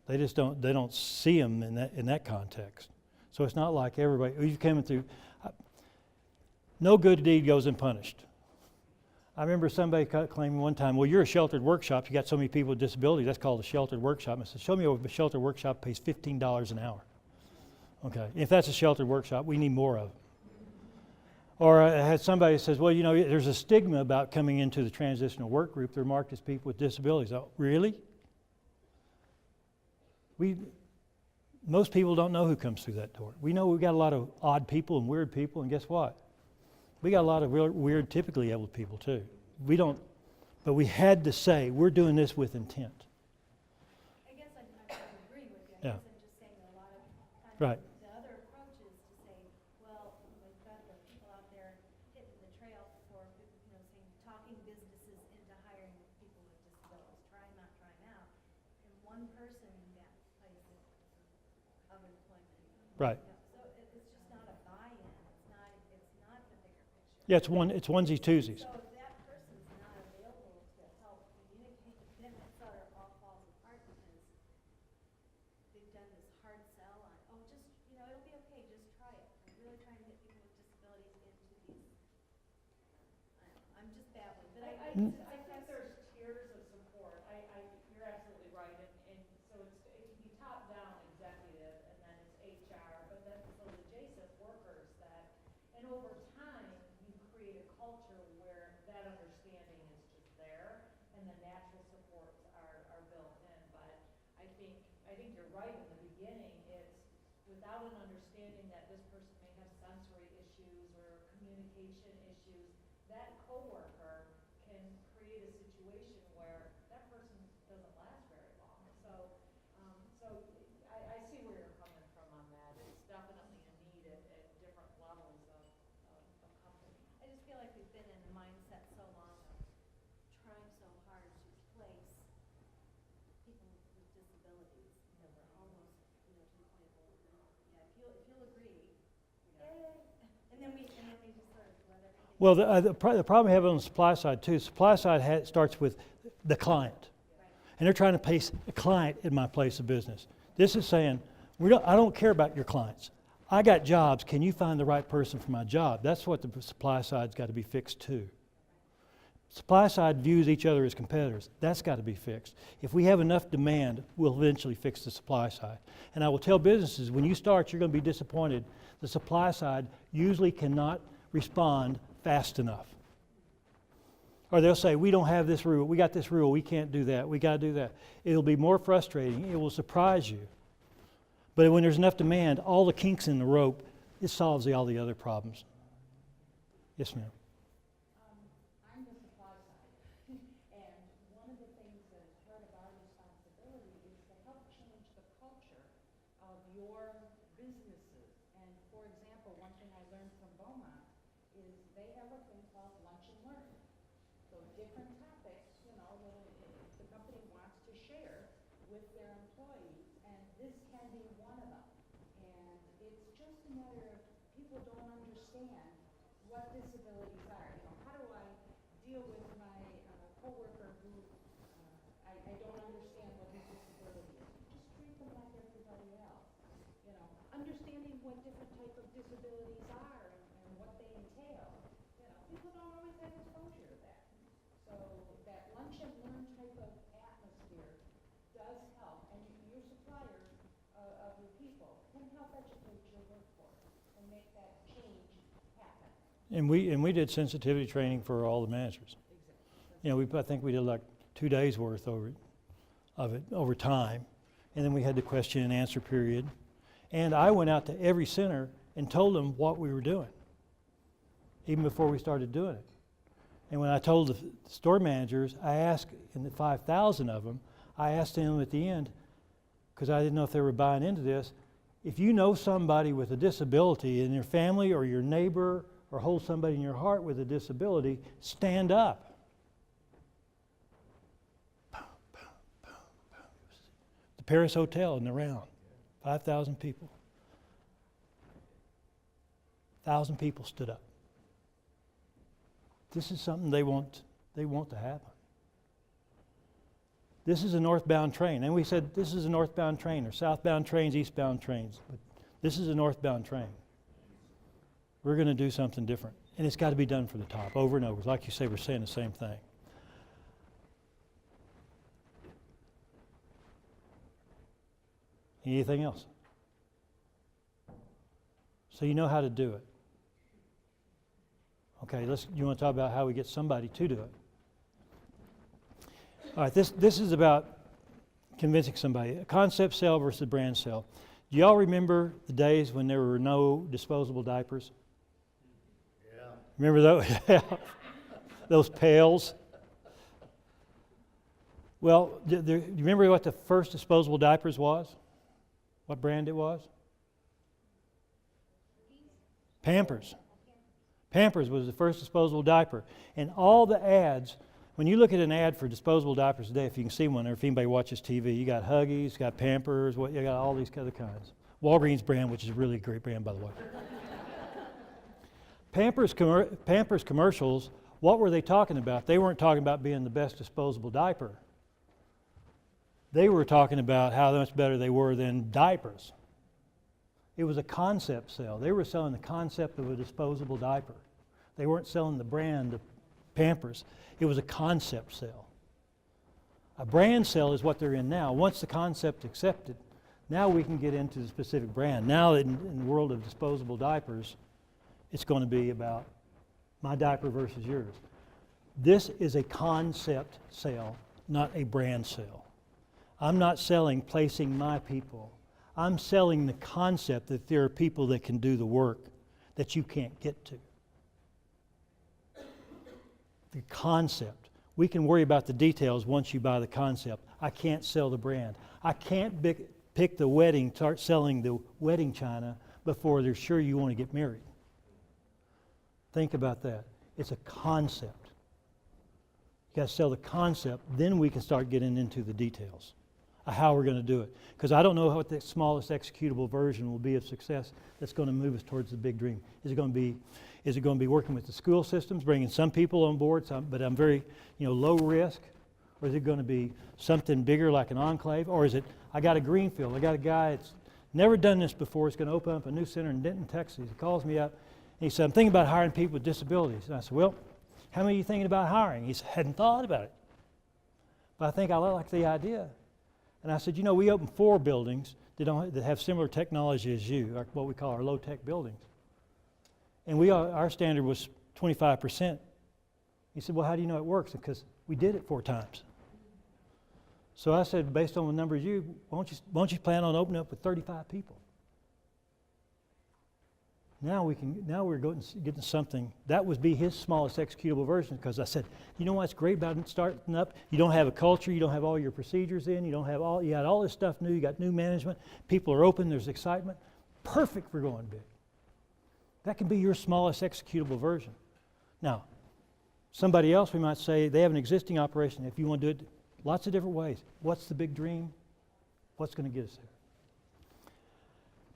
They don't see them in that context. So it's not like everybody, you've come through, no good deed goes unpunished. I remember somebody claiming one time, well, you're a sheltered workshop, you got so many people with disabilities, that's called a sheltered workshop. I said, show me a sheltered workshop pays $15 an hour. Okay, if that's a sheltered workshop, we need more of it. Or I had somebody that says, well, there's a stigma about coming into the transitional work group. They're marked as people with disabilities. Oh, really? Most people don't know who comes through that door. We know we've got a lot of odd people and weird people, and guess what? We got a lot of weird, typically able people too. We don't, but we had to say, we're doing this with intent. I guess I agree with you. I Yeah. guess I'm just saying that a lot of times Right. the other approach is to say, well, we've got the people out there hitting the trail for, saying, talking businesses into hiring people with disabilities, try them out, try them out. And one person in that place of employment. Right. So it's just not a buy-in. It's not the bigger picture. Yeah, it's onesies, twosies. So if that person's not available to help communicate, then it sort of all falls apart because they've done this hard sell on, oh, just, it'll be okay, just try it. I'm really trying to get people with disabilities into these, I'm just babbling, but I Mm. think There's tiers of support. You're absolutely right, and so it can be top down executive, and then it's HR, but then it's those adjacent workers and over time, you create a culture where that understanding is just there, and the natural supports are built in, but I think you're right in the beginning, it's without an understanding that this person may have sensory issues or communication issues, that coworker can create a situation where that person doesn't last very long. So I see where you're coming from on that. It's definitely a need at different levels of company. I just feel like we've been in the mindset so long of trying so hard to place people with disabilities that we're almost, to the point of, yeah, if you'll agree, yay, and then we just sort of let everything. Well, the problem we have on the supply side too, supply side starts with the client. And they're trying to place a client in my place of business. This is saying, I don't care about your clients. I got jobs. Can you find the right person for my job? That's what the supply side's got to be fixed too. Supply side views each other as competitors. That's got to be fixed. If we have enough demand, we'll eventually fix the supply side. And I will tell businesses, when you start, you're going to be disappointed. The supply side usually cannot respond fast enough. Or they'll say, we don't have this rule, we got this rule, we can't do that, we got to do that. It'll be more frustrating, it will surprise you. But when there's enough demand, all the kinks in the rope, it solves all the other problems. Yes, ma'am. I'm the supply side, and one of the things that is part of our responsibility is to help change the culture of your businesses. And for example, one thing I learned from Beaumont is they have a thing called lunch and learn. So different topics, that the company wants to share with their employees, and this can be one of them. And it's just a matter of people don't understand what disabilities are. How do I deal with my coworker who I don't understand what his disability is? Just treat them like everybody else. Understanding what different type of disabilities are and what they entail. People don't always have exposure to that. So that lunch and learn type of atmosphere does help, and your suppliers of your people can help educate your workforce and make that change happen. And we did sensitivity training for all the managers. I think we did like 2 days worth of it over time. And then we had the question and answer period. And I went out to every center and told them what we were doing, even before we started doing it. And when I told the store managers, I asked, in the 5,000 of them, I asked them at the end, because I didn't know if they were buying into this, if you know somebody with a disability in your family or your neighbor or hold somebody in your heart with a disability, stand up. The Paris Hotel in the round, 5,000 people. 1,000 people stood up. This is something they want to happen. This is a northbound train. And we said this is a northbound train, or southbound trains, eastbound trains. But this is a northbound train. We're going to do something different. And it's got to be done from the top, over and over. Like you say, we're saying the same thing. Anything else? So you know how to do it. Okay, you want to talk about how we get somebody to do it. All right, this is about convincing somebody. A concept sale versus brand sale. Do y'all remember the days when there were no disposable diapers? Yeah. Remember those? Those pails? Well, do you remember what the first disposable diapers was? What brand it was? Pampers. Pampers was the first disposable diaper. And all the ads, when you look at an ad for disposable diapers today, if you can see one, or if anybody watches TV, you got Huggies, you got Pampers, you got all these other kinds. Walgreens brand, which is a really great brand, by the way. Pampers commercials, what were they talking about? They weren't talking about being the best disposable diaper. They were talking about how much better they were than diapers. It was a concept sale. They were selling the concept of a disposable diaper. They weren't selling the brand of Pampers. It was a concept sale. A brand sale is what they're in now. Once the concept's accepted, now we can get into the specific brand. Now in the world of disposable diapers, it's going to be about my diaper versus yours. This is a concept sale, not a brand sale. I'm not placing my people. I'm selling the concept that there are people that can do the work that you can't get to. The concept. We can worry about the details once you buy the concept. I can't sell the brand. I can't pick the wedding, start selling the wedding china before they're sure you want to get married. Think about that. It's a concept. You got to sell the concept, then we can start getting into the details of how we're going to do it. Because I don't know what the smallest executable version will be of success that's going to move us towards the big dream. Is it going to be working with the school systems, bringing some people on board, but I'm very low risk? Or is it going to be something bigger like an enclave? Or is it, I got a greenfield, I got a guy that's never done this before, he's going to open up a new center in Denton, Texas. He calls me up and he said, I'm thinking about hiring people with disabilities. And I said, well, how many are you thinking about hiring? He said, hadn't thought about it, but I think I like the idea. And I said, we opened 4 buildings that have similar technology as you, what we call our low-tech buildings. And our standard was 25%. He said, well, how do you know it works? Because we did it 4 times. So I said, based on the numbers why don't you plan on opening up with 35 people? Now we're getting something. That would be his smallest executable version, because I said, you know what's great about starting up? You don't have a culture, you don't have all your procedures in, you got all this stuff new, you got new management, people are open, there's excitement. Perfect for going big. That can be your smallest executable version. Now, somebody else, we might say, they have an existing operation. If you want to do it lots of different ways. What's the big dream? What's going to get us there?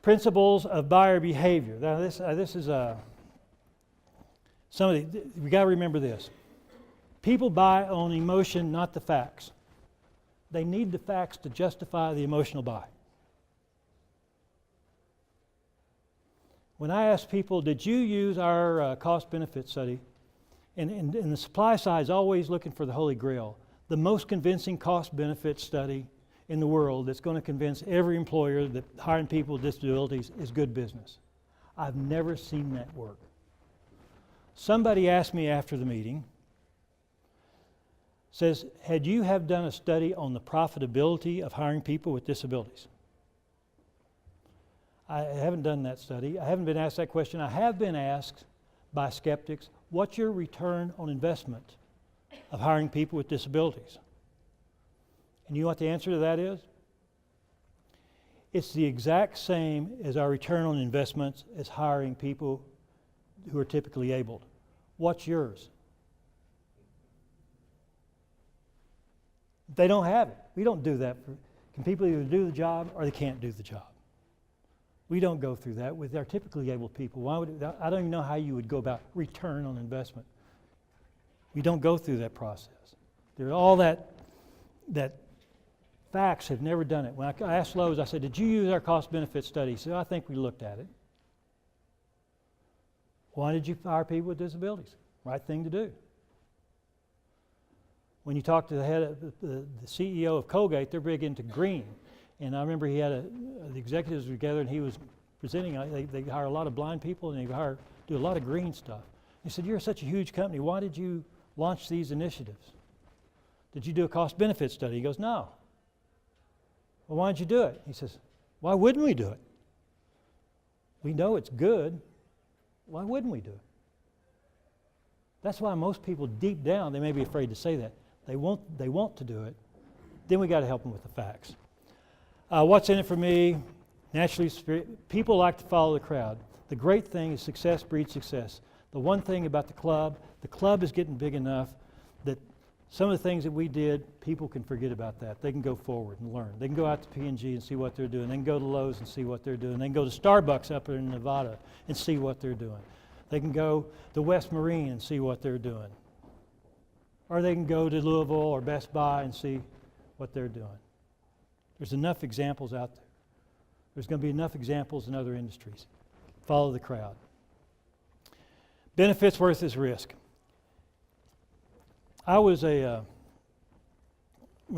Principles of buyer behavior. Now, this is we got to remember this. People buy on emotion, not the facts. They need the facts to justify the emotional buy. When I ask people, did you use our cost-benefit study? And the supply side is always looking for the Holy Grail. The most convincing cost-benefit study in the world that's going to convince every employer that hiring people with disabilities is good business. I've never seen that work. Somebody asked me after the meeting, says, had you have done a study on the profitability of hiring people with disabilities? I haven't done that study. I haven't been asked that question. I have been asked by skeptics, what's your return on investment of hiring people with disabilities? And you know what the answer to that is? It's the exact same as our return on investments as hiring people who are typically abled. What's yours? They don't have it. We don't do that. Can people either do the job or they can't do the job? We don't go through that with our typically able people. I don't even know how you would go about return on investment. We don't go through that process. There's all that facts have never done it. When I asked Lowe's, I said, did you use our cost-benefit study? He said, I think we looked at it. Why did you hire people with disabilities? Right thing to do. When you talk to the head of the CEO of Colgate, they're big into green. And I remember he had the executives together and he was presenting, they hire a lot of blind people and they do a lot of green stuff. He said, you're such a huge company, why did you launch these initiatives? Did you do a cost-benefit study? He goes, no. Well, why did you do it? He says, Why wouldn't we do it? We know it's good. Why wouldn't we do it? That's why most people deep down, they may be afraid to say that. They want to do it. Then we got to help them with the facts. What's in it for me? Naturally, people like to follow the crowd. The great thing is success breeds success. The one thing about the club is getting big enough that some of the things that we did, people can forget about that. They can go forward and learn. They can go out to P&G and see what they're doing. They can go to Lowe's and see what they're doing. They can go to Starbucks up in Nevada and see what they're doing. They can go to West Marine and see what they're doing. Or they can go to Louisville or Best Buy and see what they're doing. There's enough examples out there. There's going to be enough examples in other industries. Follow the crowd. Benefits versus risk. When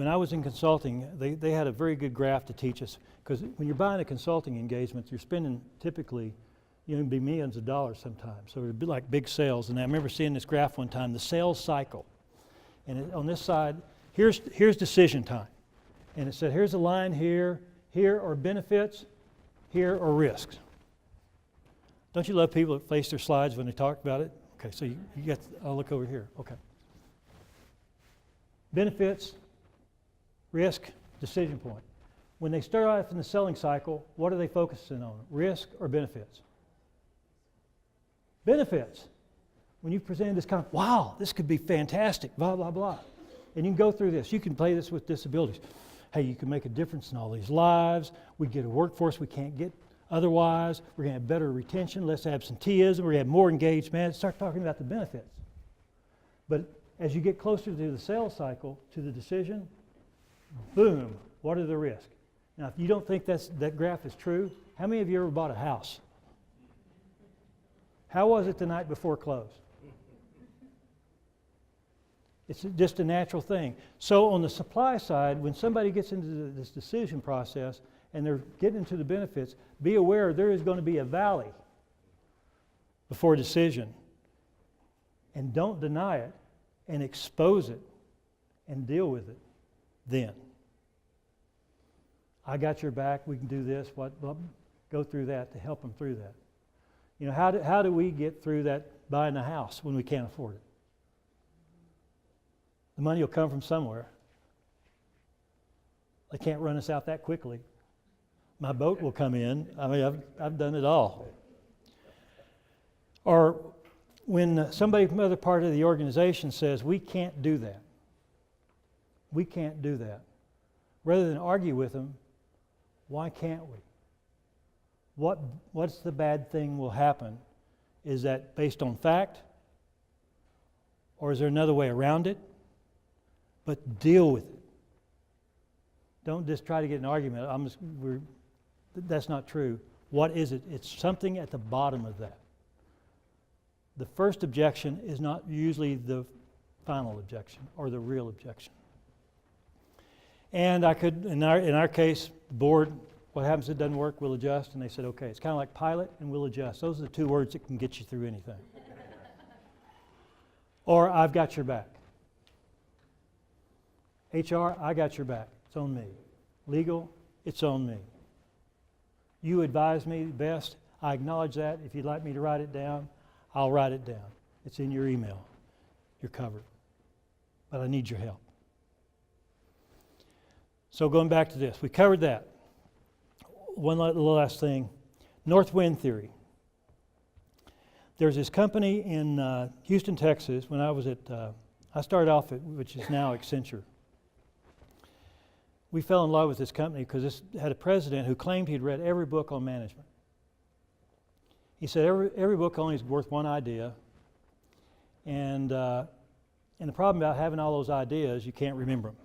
I was in consulting, they had a very good graph to teach us, because when you're buying a consulting engagement, you're spending typically, it'd be millions of dollars sometimes. So it'd be like big sales. And I remember seeing this graph one time, the sales cycle. And on this side, here's decision time. And it said, here's a line here are benefits, here are risks. Don't you love people that face their slides when they talk about it? Okay, so you get, I'll look over here. Okay. Benefits, risk, decision point. When they start off in the selling cycle, what are they focusing on? Risk or benefits? Benefits. When you present this kind of, wow, this could be fantastic, blah, blah, blah. And you can go through this. You can play this with disabilities. Hey, you can make a difference in all these lives. We get a workforce we can't get otherwise. We're going to have better retention, less absenteeism. We're going to have more engaged managers. Start talking about the benefits. But as you get closer to the sales cycle, to the decision, boom, what are the risks? Now, if you don't think that graph is true, how many of you ever bought a house? How was it the night before close? It's just a natural thing. So on the supply side, when somebody gets into this decision process and they're getting into the benefits, be aware there is going to be a valley before decision. And don't deny it, and expose it and deal with it then. I got your back, we can do this, go through that to help them through that. How do we get through that buying a house when we can't afford it? The money will come from somewhere. They can't run us out that quickly. My boat will come in. I mean, I've done it all. Or when somebody from another part of the organization says, we can't do that. We can't do that. Rather than argue with them, why can't we? What's the bad thing will happen? Is that based on fact? Or is there another way around it? But deal with it. Don't just try to get an argument. That's not true. What is it? It's something at the bottom of that. The first objection is not usually the final objection or the real objection. And I could, in our case, the board, what happens if it doesn't work, we'll adjust. And they said, okay, it's kind of like pilot and we'll adjust. Those are the two words that can get you through anything. Or I've got your back. HR, I got your back. It's on me. Legal, it's on me. You advise me best. I acknowledge that. If you'd like me to write it down, I'll write it down. It's in your email. You're covered. But I need your help. So going back to this, we covered that. One little last thing. North wind theory. There's this company in Houston, Texas. When I was I started off at, which is now Accenture. We fell in love with this company because this had a president who claimed he'd read every book on management. He said every book only is worth one idea, and the problem about having all those ideas, you can't remember them.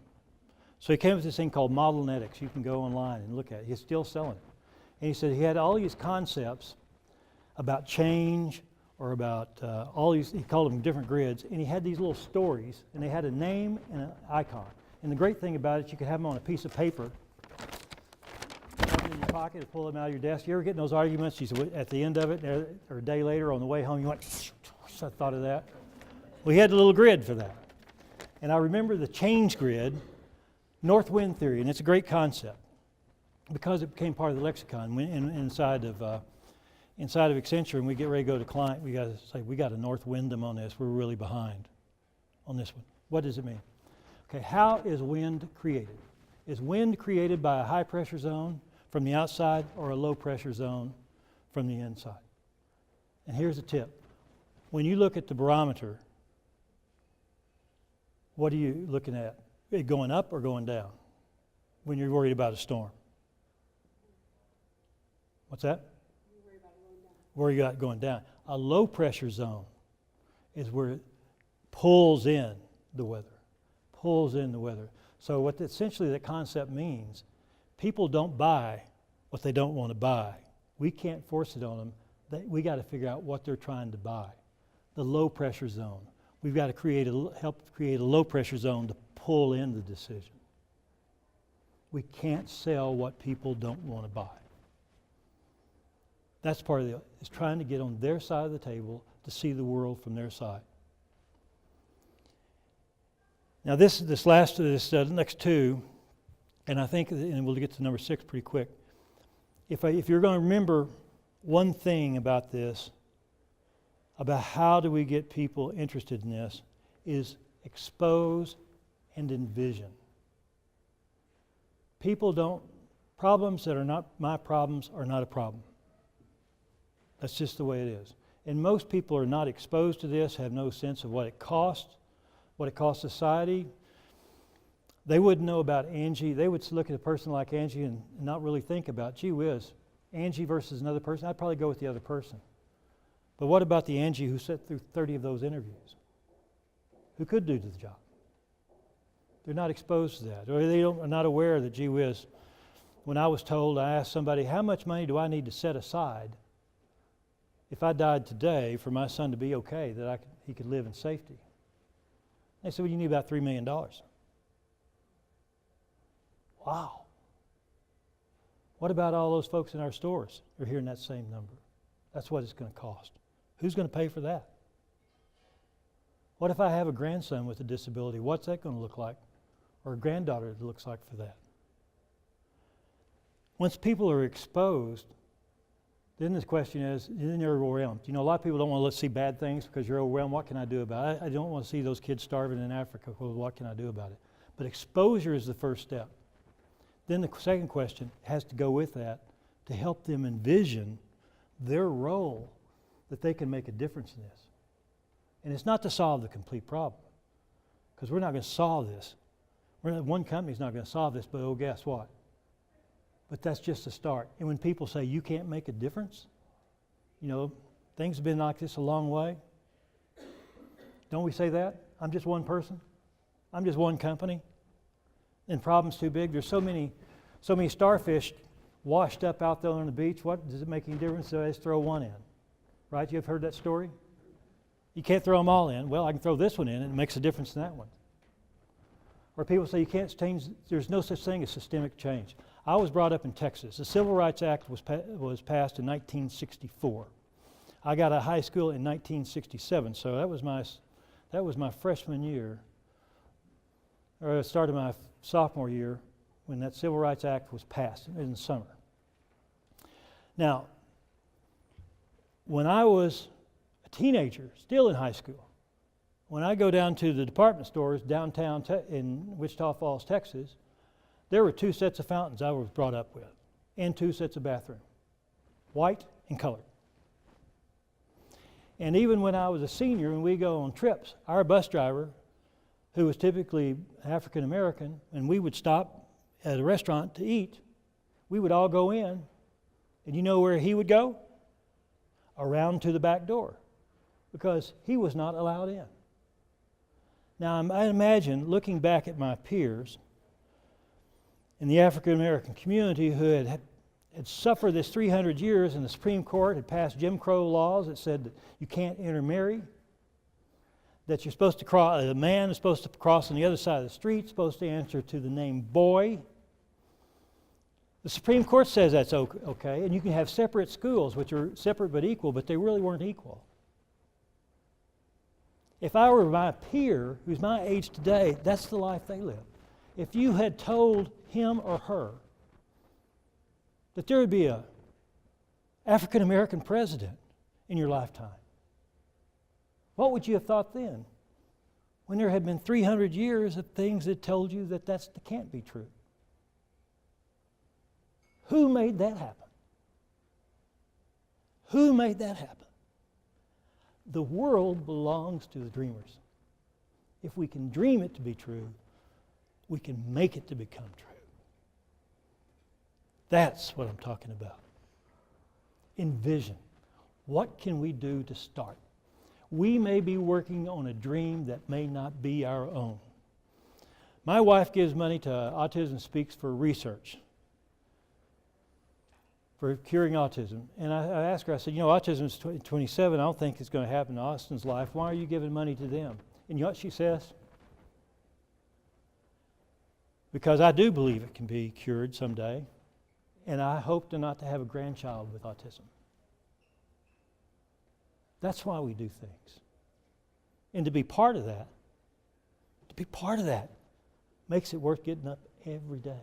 So he came up with this thing called Modelnetics. You can go online and look at it. He's still selling it. And he said he had all these concepts about change or about all these, he called them different grids, and he had these little stories, and they had a name and an icon. And the great thing about it, you could have them on a piece of paper, have them in your pocket, or pull them out of your desk. You ever get in those arguments? You said, at the end of it, or a day later on the way home, you went, I thought of that. Well, he had a little grid for that. And I remember the change grid, North wind theory, and it's a great concept. because it became part of the lexicon. Inside of Accenture, and we get ready to go to client, we got to say, we got a North Windham on this. We're really behind on this one. What does it mean? Okay, how is wind created? Is wind created by a high pressure zone from the outside or a low pressure zone from the inside? And here's a tip. When you look at the barometer, what are you looking at? It going up or going down when you're worried about a storm? What's that? Where you got going down. A low pressure zone is where it pulls in the weather. Pulls in the weather. So what essentially that concept means, people don't buy what they don't want to buy. We can't force it on them. We got to figure out what they're trying to buy. The low pressure zone. We've got to help create a low pressure zone to pull in the decision. We can't sell what people don't want to buy. That's part of it, is trying to get on their side of the table to see the world from their side. Now this next two, and I think, and we'll get to number 6 pretty quick. If you're going to remember one thing about this, about how do we get people interested in this, is expose and envision. Problems that are not my problems are not a problem. That's just the way it is. And most people are not exposed to this, have no sense of what it costs society. They wouldn't know about Angie. They would look at a person like Angie and not really think about, gee whiz, Angie versus another person. I'd probably go with the other person. But what about the Angie who sat through 30 of those interviews? Who could do the job? They're not exposed to that. Or they are not aware that, gee whiz, when I was told, I asked somebody, how much money do I need to set aside if I died today for my son to be okay, that he could live in safety? They said, well, you need about $3 million. Wow. What about all those folks in our stores who are hearing that same number? That's what it's going to cost. Who's going to pay for that? What if I have a grandson with a disability? What's that going to look like? Or a granddaughter that looks like for that? Once people are exposed, then the question is, then they're overwhelmed. You know, a lot of people don't want to see bad things because you're overwhelmed. What can I do about it? I don't want to see those kids starving in Africa. Well, what can I do about it? But exposure is the first step. Then the second question has to go with that to help them envision their role, that they can make a difference in this. And it's not to solve the complete problem, because we're not going to solve this. One company's not going to solve this, but oh, guess what? But that's just a start. And when people say you can't make a difference, you know, things have been like this a long way. Don't we say that? I'm just one person. I'm just one company. And problem's too big. There's so many starfish washed up out there on the beach. What does it make any difference? So I just throw one in, right? You've heard that story? You can't throw them all in. Well, I can throw this one in, and it makes a difference in that one. Or people say you can't change. There's no such thing as systemic change. I was brought up in Texas. The Civil Rights Act was passed in 1964. I got out of high school in 1967, so that was my freshman year, or I started my sophomore year when that Civil Rights Act was passed in the summer. Now, when I was a teenager, still in high school, when I go down to the department stores downtown in Wichita Falls, Texas, there were 2 sets of fountains I was brought up with, and 2 sets of bathroom, white and colored. And even when I was a senior and we go on trips, our bus driver, who was typically African American, and we would stop at a restaurant to eat, we would all go in, and you know where he would go? Around to the back door, because he was not allowed in. Now, I imagine looking back at my peers in the African American community who had suffered this 300 years, and the Supreme Court had passed Jim Crow laws that said that you can't intermarry, that you're supposed to cross, a man is supposed to cross on the other side of the street, supposed to answer to the name boy. The Supreme Court says that's okay, and you can have separate schools, which are separate but equal, but they really weren't equal. If I were my peer, who's my age today, that's the life they live. If you had told him or her that there would be a African American president in your lifetime? What would you have thought then, when there had been 300 years of things that told you that that can't be true? Who made that happen? Who made that happen? The world belongs to the dreamers. If we can dream it to be true, we can make it to become true. That's what I'm talking about. Envision. What can we do to start? We may be working on a dream that may not be our own. My wife gives money to Autism Speaks for research, for curing autism. And I asked her, I said, autism is 27. I don't think it's going to happen in Austin's life. Why are you giving money to them? And you know what she says? Because I do believe it can be cured someday. And I hope not to have a grandchild with autism. That's why we do things. And to be part of that, makes it worth getting up every day.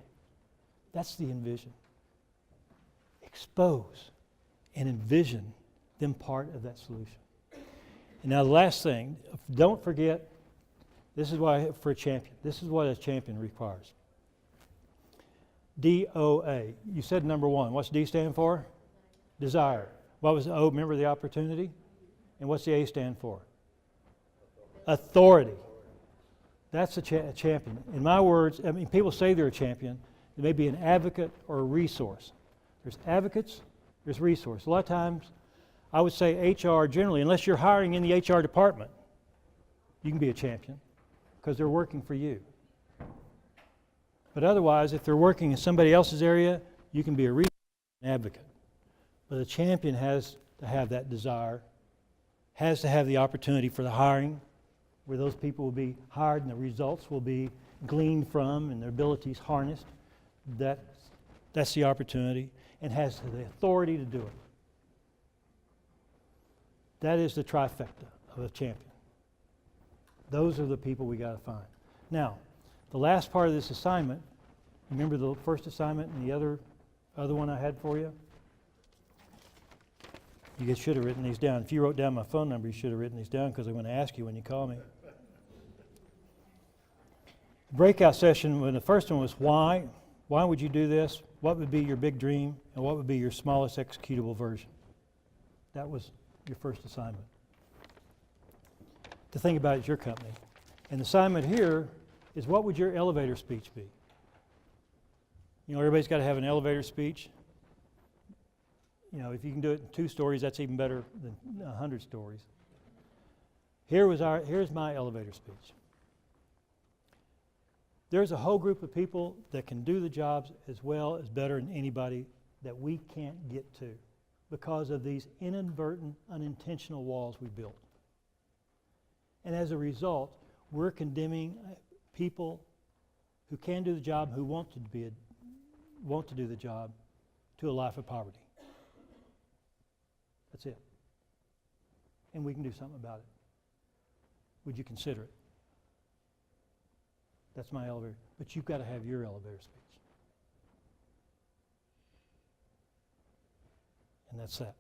That's the envision. Expose and envision them part of that solution. And now the last thing, don't forget, this is why for a champion. This is what a champion requires. DOA. You said number one. What's D stand for? Desire. What was the O? Remember the opportunity? And what's the A stand for? Authority. That's a champion. In my words, people say they're a champion. They may be an advocate or a resource. There's advocates, there's resource. A lot of times, I would say HR generally, unless you're hiring in the HR department, you can be a champion because they're working for you. But otherwise, if they're working in somebody else's area, you can be a resource, an advocate. But a champion has to have that desire, has to have the opportunity for the hiring, where those people will be hired and the results will be gleaned from and their abilities harnessed. That's the opportunity, and has the authority to do it. That is the trifecta of a champion. Those are the people we got to find. Now, the last part of this assignment, remember the first assignment and the other one I had for you? You guys should have written these down. If you wrote down my phone number, you should have written these down because I'm going to ask you when you call me. Breakout session, when the first one was why. Why would you do this? What would be your big dream? And what would be your smallest executable version? That was your first assignment. To think about is your company. And the assignment here is what would your elevator speech be? Everybody's got to have an elevator speech. If you can do it in 2 stories, that's even better than 100 stories. Here's my elevator speech. There's a whole group of people that can do the jobs as well as better than anybody that we can't get to because of these inadvertent, unintentional walls we built. And as a result, we're condemning people who can do the job, who want to do the job, to a life of poverty. That's it. And we can do something about it. Would you consider it? That's my elevator. But you've got to have your elevator speech. And that's that.